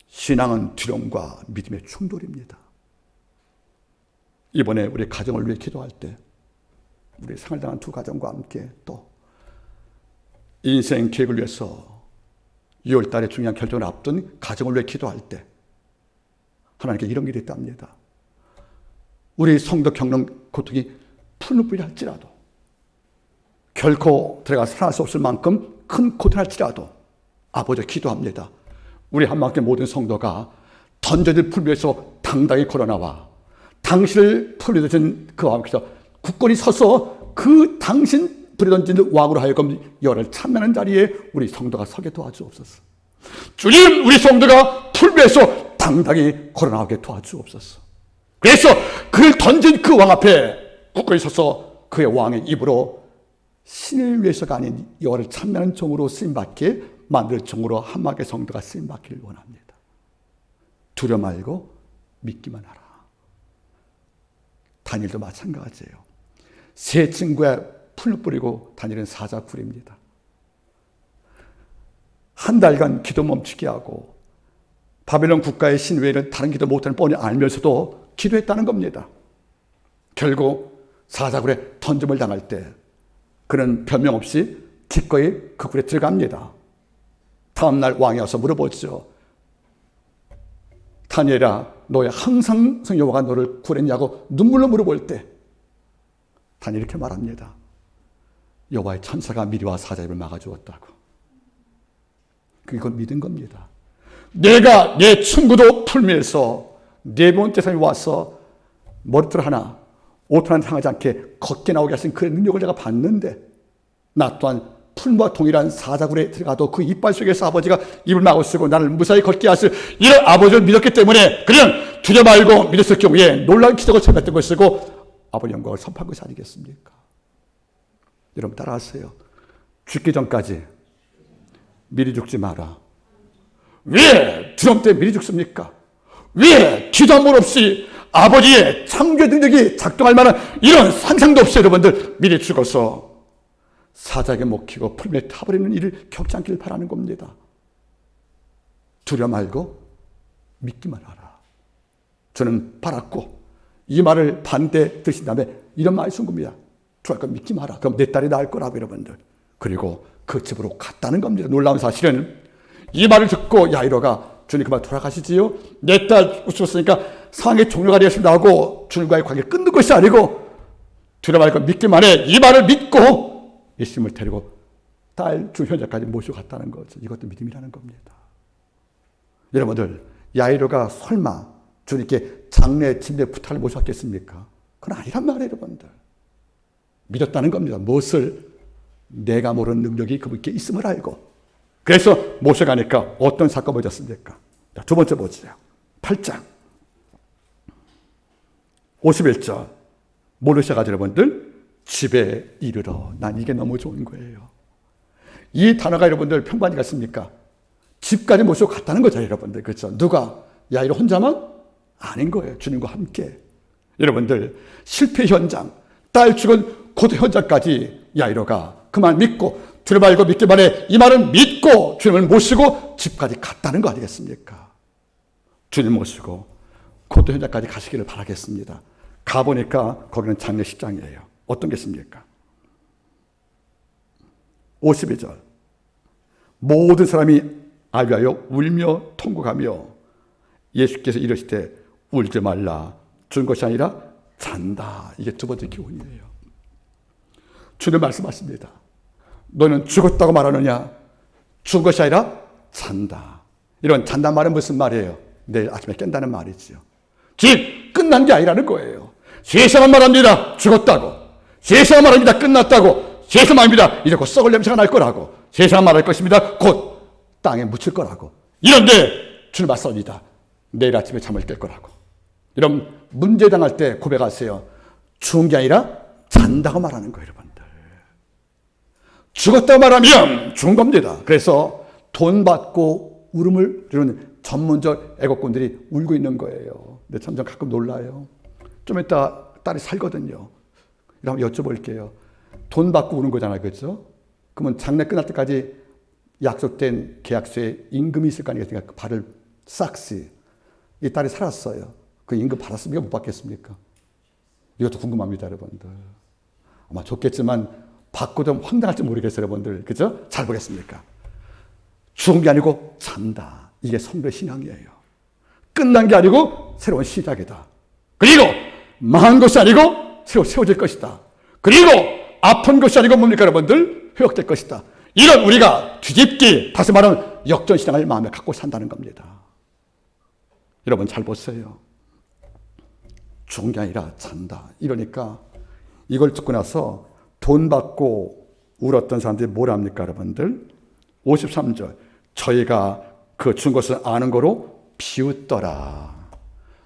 신앙은 두려움과 믿음의 충돌입니다. 이번에 우리 가정을 위해 기도할 때 우리 생활당한 두 가정과 함께 또 인생 계획을 위해서 6월 달에 중요한 결정을 앞둔 가정을 위해 기도할 때 하나님께 이런 길이 있답니다. 우리 성도 겪는 고통이 푸른불이 할지라도 결코 들어가 살아날 수 없을 만큼 큰 고통을 할지라도 아버지 기도합니다. 우리 한마음교회 모든 성도가 던져질 풀 위에서 당당히 걸어나와 당신을 풀에 던진 그 왕께서 굳건히 서서 그 당신 불에 던진 왕으로 하여금 열을 참나는 자리에 우리 성도가 서게 도와주옵소서. 주님, 우리 성도가 풀 위에서 당당히 걸어나오게 도와주옵소서. 그래서 그를 던진 그 왕 앞에 굳건히 서서 그의 왕의 입으로 신을 위해서가 아닌 여호와를 찬미하는 종으로 쓰임받게 만들 종으로 한마음의 성도가 쓰임받기를 원합니다. 두려워 말고 믿기만 하라. 다니엘도 마찬가지예요. 세 친구의 풀을 뿌리고 다니엘은 사자굴입니다. 한 달간 기도 멈추게 하고 바벨론 국가의 신 외에는 다른 기도 못하는 뻔히 알면서도 기도했다는 겁니다. 결국 사자굴에 던짐을 당할 때 그는 변명 없이 기꺼이 그 굴에 들어갑니다. 다음날 왕이 와서 물어보죠. 다니엘아, 너의 항상 여호와가 너를 구했냐고 눈물로 물어볼 때 다니엘이 이렇게 말합니다. 여호와의 천사가 미리 와 사자 입을 막아주었다고. 그걸 믿은 겁니다. 내가 내 친구도 풀면서 네 번째 사람이 와서 머리털 옷 하나 상하지 않게 걷게 나오게 하신 그 능력을 내가 봤는데 나 또한 풀과 동일한 사자굴에 들어가도 그 이빨 속에서 아버지가 입을 막고 쓰고 나를 무사히 걷게 하실 이런 아버지를 믿었기 때문에 그는 두려워 말고 믿었을 경우에 놀라운 기적을 체험했던 것이고 아버지 영광을 선포한 것이 아니겠습니까? 여러분 따라하세요. 죽기 전까지 미리 죽지 마라. 왜 두려움 때문에 미리 죽습니까? 왜 기도 한 번 없이 아버지의 창조 능력이 작동할 만한 이런 상상도 없이 여러분들 미리 죽어서 사자에게 먹히고 풀에 타버리는 일을 겪지 않기를 바라는 겁니다. 두려워 말고 믿기만 하라. 저는 바랐고 이 말을 반대 들으신 다음에 이런 말을 쓴 겁니다. 두려워 말고 믿기 마라. 그럼 내 딸이 나을 거라고 여러분들. 그리고 그 집으로 갔다는 겁니다. 놀라운 사실은 이 말을 듣고 야이로가 주님 그만 돌아가시지요. 내 딸 웃었으니까 상황의 종료가 되었습니다 하고 주님과의 관계를 끊는 것이 아니고 두려워 말고 믿기만 해. 이 말을 믿고 예수님을 데리고 딸 주 현장까지 모시고 갔다는 거죠. 이것도 믿음이라는 겁니다. 여러분들 야이로가 설마 주님께 장례 침례 부탁을 모셨겠습니까? 그건 아니란 말이에요. 여러분들 믿었다는 겁니다. 무엇을? 내가 모르는 능력이 그분께 있음을 알고 그래서 모셔가니까 어떤 사건이 벌어졌습니까? 두 번째 보세요. 8장 51절 모르셔가지고 여러분들 집에 이르러. 난 이게 너무 좋은 거예요. 이 단어가 여러분들 평반이 같습니까? 집까지 모시고 갔다는 거죠. 여러분들 그렇죠? 누가? 야이로 혼자만? 아닌 거예요. 주님과 함께. 여러분들 실패 현장 딸 죽은 고대 현장까지 야이로가 그만 믿고 주님 알고 믿기만 해. 이 말은 믿고 주님을 모시고 집까지 갔다는 거 아니겠습니까? 주님 모시고 고대 현장까지 가시기를 바라겠습니다. 가보니까 거기는 장례식장이에요. 어떤 게 있습니까? 52절 모든 사람이 알위하여 울며 통곡하며 예수께서 이르시되 울지 말라. 죽은 것이 아니라 잔다. 이게 두 번째 교훈이에요. 주님 말씀하십니다. 너는 죽었다고 말하느냐? 죽은 것이 아니라 잔다. 이런 잔다 말은 무슨 말이에요? 내일 아침에 깬다는 말이지요. 즉 끝난 게 아니라는 거예요. 세상은 말합니다. 죽었다고. 세상은 말합니다. 끝났다고. 세상은 말합니다. 이제 곧 썩을 냄새가 날 거라고. 세상은 말할 것입니다. 곧 땅에 묻힐 거라고. 이런데 주님 말씀합니다. 내일 아침에 잠을 깰 거라고. 이런 문제 당할 때 고백하세요. 죽은 게 아니라 잔다고 말하는 거예요. 여러분들 죽었다고 말하면 죽은 겁니다. 그래서 돈 받고 울음을 지르는 전문적 애국꾼들이 울고 있는 거예요. 근데 점점 가끔 놀라요. 좀 이따 딸이 살거든요. 한번 여쭤볼게요. 돈 받고 우는 거잖아요. 그렇죠? 그러면 장례 끝날 때까지 약속된 계약서에 임금이 있을 거 아니겠습니까? 그 발을 싹시. 이 딸이 살았어요. 그 임금 받았습니까? 못 받겠습니까? 이것도 궁금합니다, 여러분들. 아마 좋겠지만 받고 좀 황당할지 모르겠어요, 여러분들. 그죠? 잘 보겠습니까? 죽은 게 아니고 잔다. 이게 성도의 신앙이에요. 끝난 게 아니고 새로운 시작이다. 그리고 망한 것이 아니고 새로 세워질 것이다. 그리고 아픈 것이 아니고 뭡니까, 여러분들? 회복될 것이다. 이런 우리가 뒤집기, 다시 말하면 역전신앙을 마음에 갖고 산다는 겁니다. 여러분 잘 보세요. 죽은 게 아니라 잔다. 이러니까 이걸 듣고 나서 돈 받고 울었던 사람들이 뭘 합니까, 여러분들? 53절 저희가 그 죽은 것을 아는 거로 비웃더라.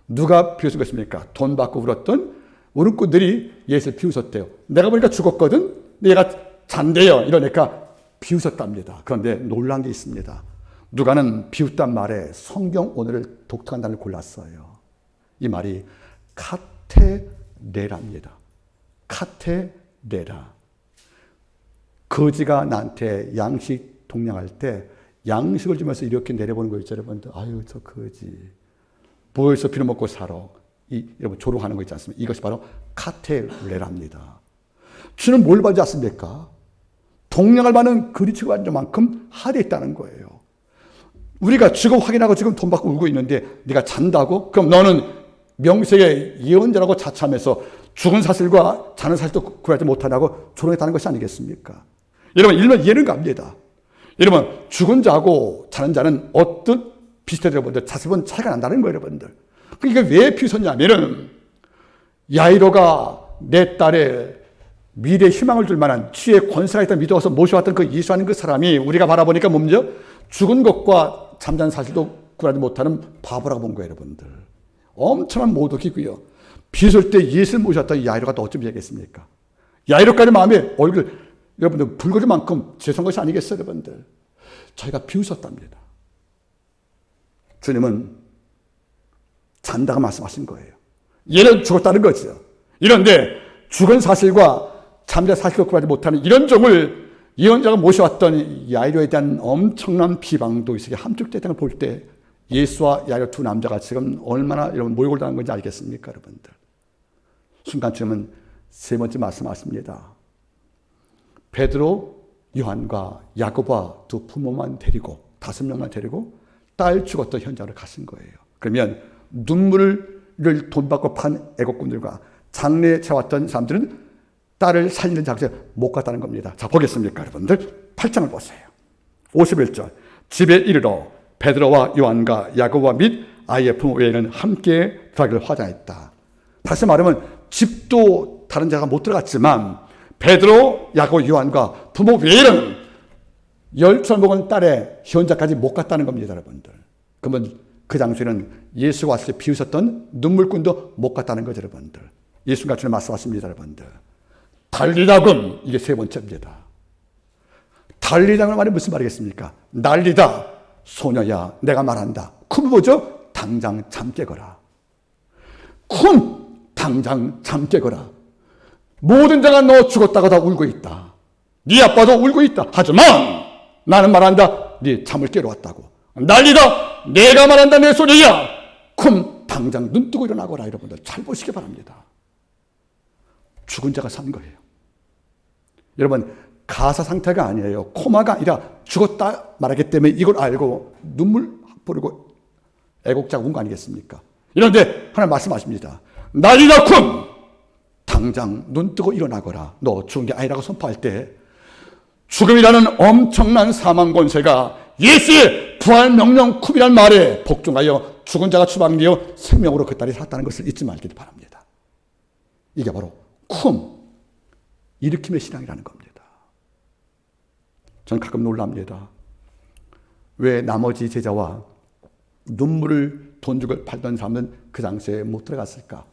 누가 비웃은 것입니까? 돈 받고 울었던 울음꾼들이 예수를 비웃었대요. 내가 보니까 죽었거든? 얘가 잔대요. 이러니까 비웃었답니다. 그런데 놀란 게 있습니다. 누가는 비웃단 말에 성경 오늘을 독특한 단어를 골랐어요. 이 말이 카테네라입니다. 카테네라. 거지가 나한테 양식 동냥할 때 양식을 주면서 이렇게 내려보는 거 있죠, 여러분들. 아유, 저 거지. 보여서 빌어먹고 살아. 여러분 조롱하는 거 있지 않습니까? 이것이 바로 카테네라입니다. 주는 뭘 받지 않습니까? 동냥할 만한 그리치고 받는 만큼 하대했다는 거예요. 우리가 지금 확인하고 지금 돈 받고 울고 있는데 네가 잔다고? 그럼 너는 명색의 예언자라고 자처하면서 죽은 사실과 자는 사실도 구하지 못하냐고 조롱했다는 것이 아니겠습니까? 여러분 일면 이해는 갑니다. 여러분 죽은 자하고 자는 자는 어떤 비슷해요, 여러분들. 자세히 차이가 난다는 거예요, 여러분들. 그러니까 왜 비웃었냐면은 야이로가 내 딸의 미래에 희망을 줄 만한 지혜의 권세가 있다는 믿어서 모셔왔던 그 예수라는 그 사람이 우리가 바라보니까 뭡니까? 죽은 것과 잠자는 사실도 구분하지 못하는 바보라고 본 거예요, 여러분들. 엄청난 모독이고요. 비웃을 때 예수를 모셨던 야이로가 또 어쩜 얘기했습니까? 야이로까지 마음에 얼굴, 여러분들 붉어질 만큼 죄송한 것이 아니겠어요, 여러분들? 저희가 비웃었답니다. 주님은 잔다가 말씀하신 거예요. 얘는 죽었다는 거죠. 이런데 죽은 사실과 잠자 사실을 구분하지 못하는 이런 종을 예언자가 모셔왔던 야이로에 대한 엄청난 비방도 있으게 함축됐다는 걸 볼 때 예수와 야이로 두 남자가 지금 얼마나 여러분 모욕을 당한 건지 알겠습니까, 여러분들? 순간 주님은 세 번째 말씀하십니다. 베드로, 요한과 야고보와 두 부모만 데리고 5명만 데리고 딸 죽었던 현장으로 가신 거예요. 그러면 눈물을 돈 받고 판 애국꾼들과 장례에 채웠던 사람들은 딸을 살리는 장소에 못 갔다는 겁니다. 자, 보겠습니까, 여러분들? 8장을 보세요. 51절. 집에 이르러 베드로와 요한과 야고보와 및 아이의 부모 외에는 함께 들어가기를 화장했다. 다시 말하면 집도 다른 자가 못 들어갔지만 베드로, 야고보, 요한과 부모 외에는 10살 먹은 딸의 현장까지 못 갔다는 겁니다, 여러분들. 그러면 그 장소에는 예수가 왔을 때 비웃었던 눈물꾼도 못 갔다는 거죠, 여러분들. 예수가 주님 말씀하십니다, 여러분들. 달리다군, 이게 세 번째입니다. 달리다는 말이 무슨 말이겠습니까? 난리다, 소녀야, 내가 말한다. 쿰 뭐죠? 당장 잠 깨거라. 쿰, 당장 잠 깨거라. 모든 자가 너 죽었다고 다 울고 있다. 네 아빠도 울고 있다. 하지만 나는 말한다, 네 잠을 깨러 왔다고. 난리다, 내가 말한다, 내 소리야. 쿰, 당장 눈 뜨고 일어나거라. 여러분들 잘 보시기 바랍니다. 죽은 자가 산 거예요. 여러분, 가사 상태가 아니에요. 코마가 아니라 죽었다 말하기 때문에 이걸 알고 눈물 뿌리고 애곡자가 운 거 아니겠습니까? 이런데 하나님 말씀하십니다. 난리다 쿰, 당장 눈 뜨고 일어나거라. 너 죽은 게 아니라고 선포할 때 죽음이라는 엄청난 사망 권세가 예수의 부활 명령 쿰이라는 말에 복종하여 죽은 자가 추방되어 생명으로 그 딸이 살았다는 것을 잊지 말기를 바랍니다. 이게 바로 쿰, 일으킴의 신앙이라는 겁니다. 저는 가끔 놀랍니다. 왜 나머지 제자와 눈물을 돈 주고 팔던 사람은 그 장소에 못 들어갔을까?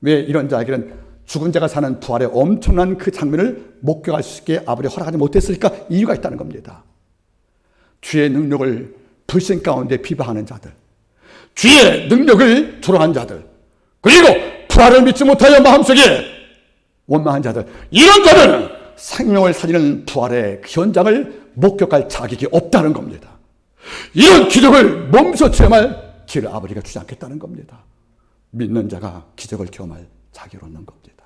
왜 이런 자에게는 죽은 자가 사는 부활의 엄청난 그 장면을 목격할 수 있게 아버지 허락하지 못했을까? 이유가 있다는 겁니다. 주의 능력을 불신 가운데 비방하는 자들, 주의 능력을 조롱한 자들, 그리고 부활을 믿지 못하여 마음속에 원망한 자들, 이런 자들은 생명을 살리는 부활의 현장을 목격할 자격이 없다는 겁니다. 이런 기적을 몸소 체험할 기회를 아버지가 주지 않겠다는 겁니다. 믿는 자가 기적을 경험할 자격을 얻는 겁니다.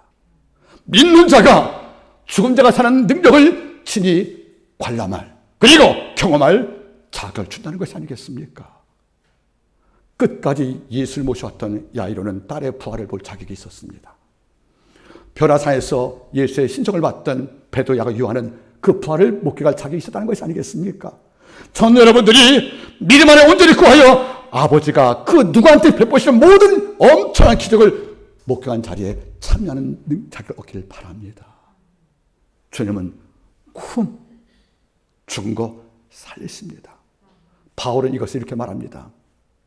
믿는 자가 죽은 자가 사는 능력을 친히 관람할, 그리고 경험할 자격을 준다는 것이 아니겠습니까? 끝까지 예수를 모셔왔던 야이로는 딸의 부활을 볼 자격이 있었습니다. 벼라산에서 예수의 신청을 받던 베드로, 야고보, 요한은 그 부활을 목격할 자격이 있었다는 것이 아니겠습니까? 전 여러분들이 믿음 안에 온전히 구하여 아버지가 그 누구한테 베푸시는 모든 엄청난 기적을 목격한 자리에 참여하는 자격을 얻기를 바랍니다. 주님은 쿰, 죽은 거 살리십니다. 바울은 이것을 이렇게 말합니다.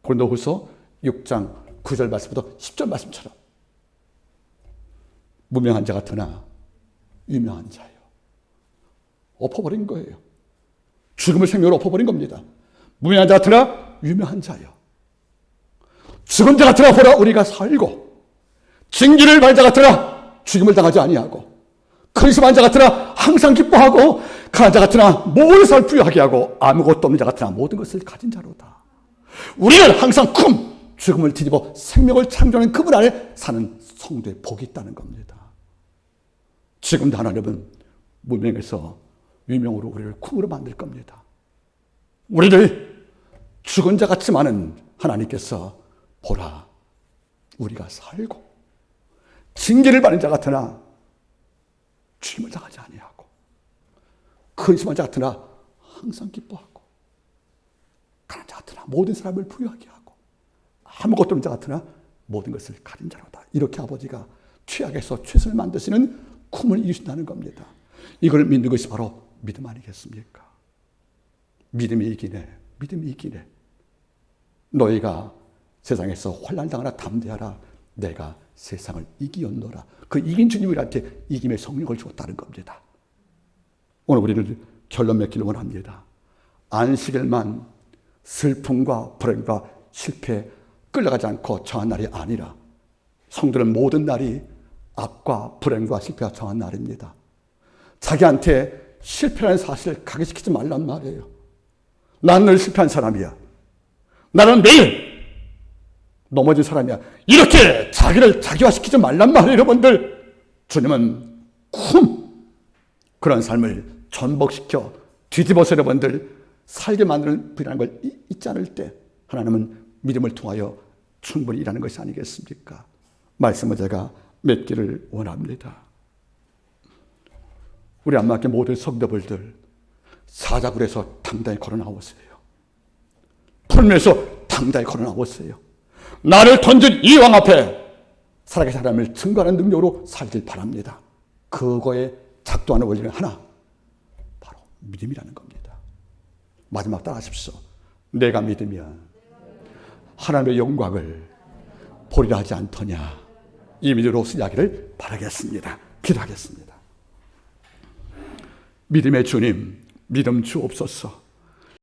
고린도후서 6장 9절 말씀부터 10절 말씀처럼 무명한 자 같으나 유명한 자요. 엎어버린 거예요. 죽음을 생명으로 엎어버린 겁니다. 무명한 자 같으나 유명한 자요. 죽은 자 같으나 보라 우리가 살고, 징계를 받은 자 같으나 죽임을 당하지 아니하고, 근심한 자 같으나 항상 기뻐하고, 강한 자 같으나 모든 것을 부유하게 하고, 아무것도 없는 자 같으나 모든 것을 가진 자로다. 우리는 항상 죽음을 뒤집어 생명을 창조하는 그분 안에 사는 성도의 복이 있다는 겁니다. 지금도 하나님은 무명에서 유명으로 우리를 쿵으로 만들 겁니다. 우리를 죽은 자 같이 많은 하나님께서 보라 우리가 살고, 징계를 받는 자 같으나 죽임을 당하지 아니하고, 근심한 자 같으나 항상 기뻐하고, 가난 자 같으나 모든 사람을 부유하게 하고, 아무것도 없는 자 같으나 모든 것을 가진 자로다. 이렇게 아버지가 최악에서 최선을 만드시는 꿈을 이루신다는 겁니다. 이걸 믿는 것이 바로 믿음 아니겠습니까? 믿음이 이기네. 믿음이 이기네. 너희가 세상에서 환난당하나 담대하라. 내가 세상을 이기었노라. 그 이긴 주님이 우리한테 이김의 성령을 주었다는 겁니다. 오늘 우리는 결론 맺기를 원합니다. 안식일만 슬픔과 불행과 실패에 끌려가지 않고 정한 날이 아니라 성도는 모든 날이 악과 불행과 실패가 정한 날입니다. 자기한테 실패라는 사실을 각인시키지 말란 말이에요. 난 늘 실패한 사람이야. 나는 매일 넘어진 사람이야. 이렇게 자기를 자기화시키지 말란 말이에요. 여러분들, 주님은 그런 삶을 전복시켜 뒤집어서 여러분들 살게 만드는 분이라는 걸 잊지 않을 때 하나님은 믿음을 통하여 충분히 일하는 것이 아니겠습니까? 말씀을 제가 맺기를 원합니다. 우리 안마께 모든 성도들들 사자굴에서 당당히 걸어 나오세요. 풀면서 당당히 걸어 나오세요. 나를 던진 이 왕 앞에 살아계신 하나님을 증거하는 능력으로 살길 바랍니다. 그거에 작동하는 원리는 하나, 바로 믿음이라는 겁니다. 마지막 따라하십시오. 내가 믿으면 하나님의 영광을 보리라 하지 않더냐. 이 믿음으로 이야기를 바라겠습니다. 기도하겠습니다. 믿음의 주님, 믿음 주옵소서.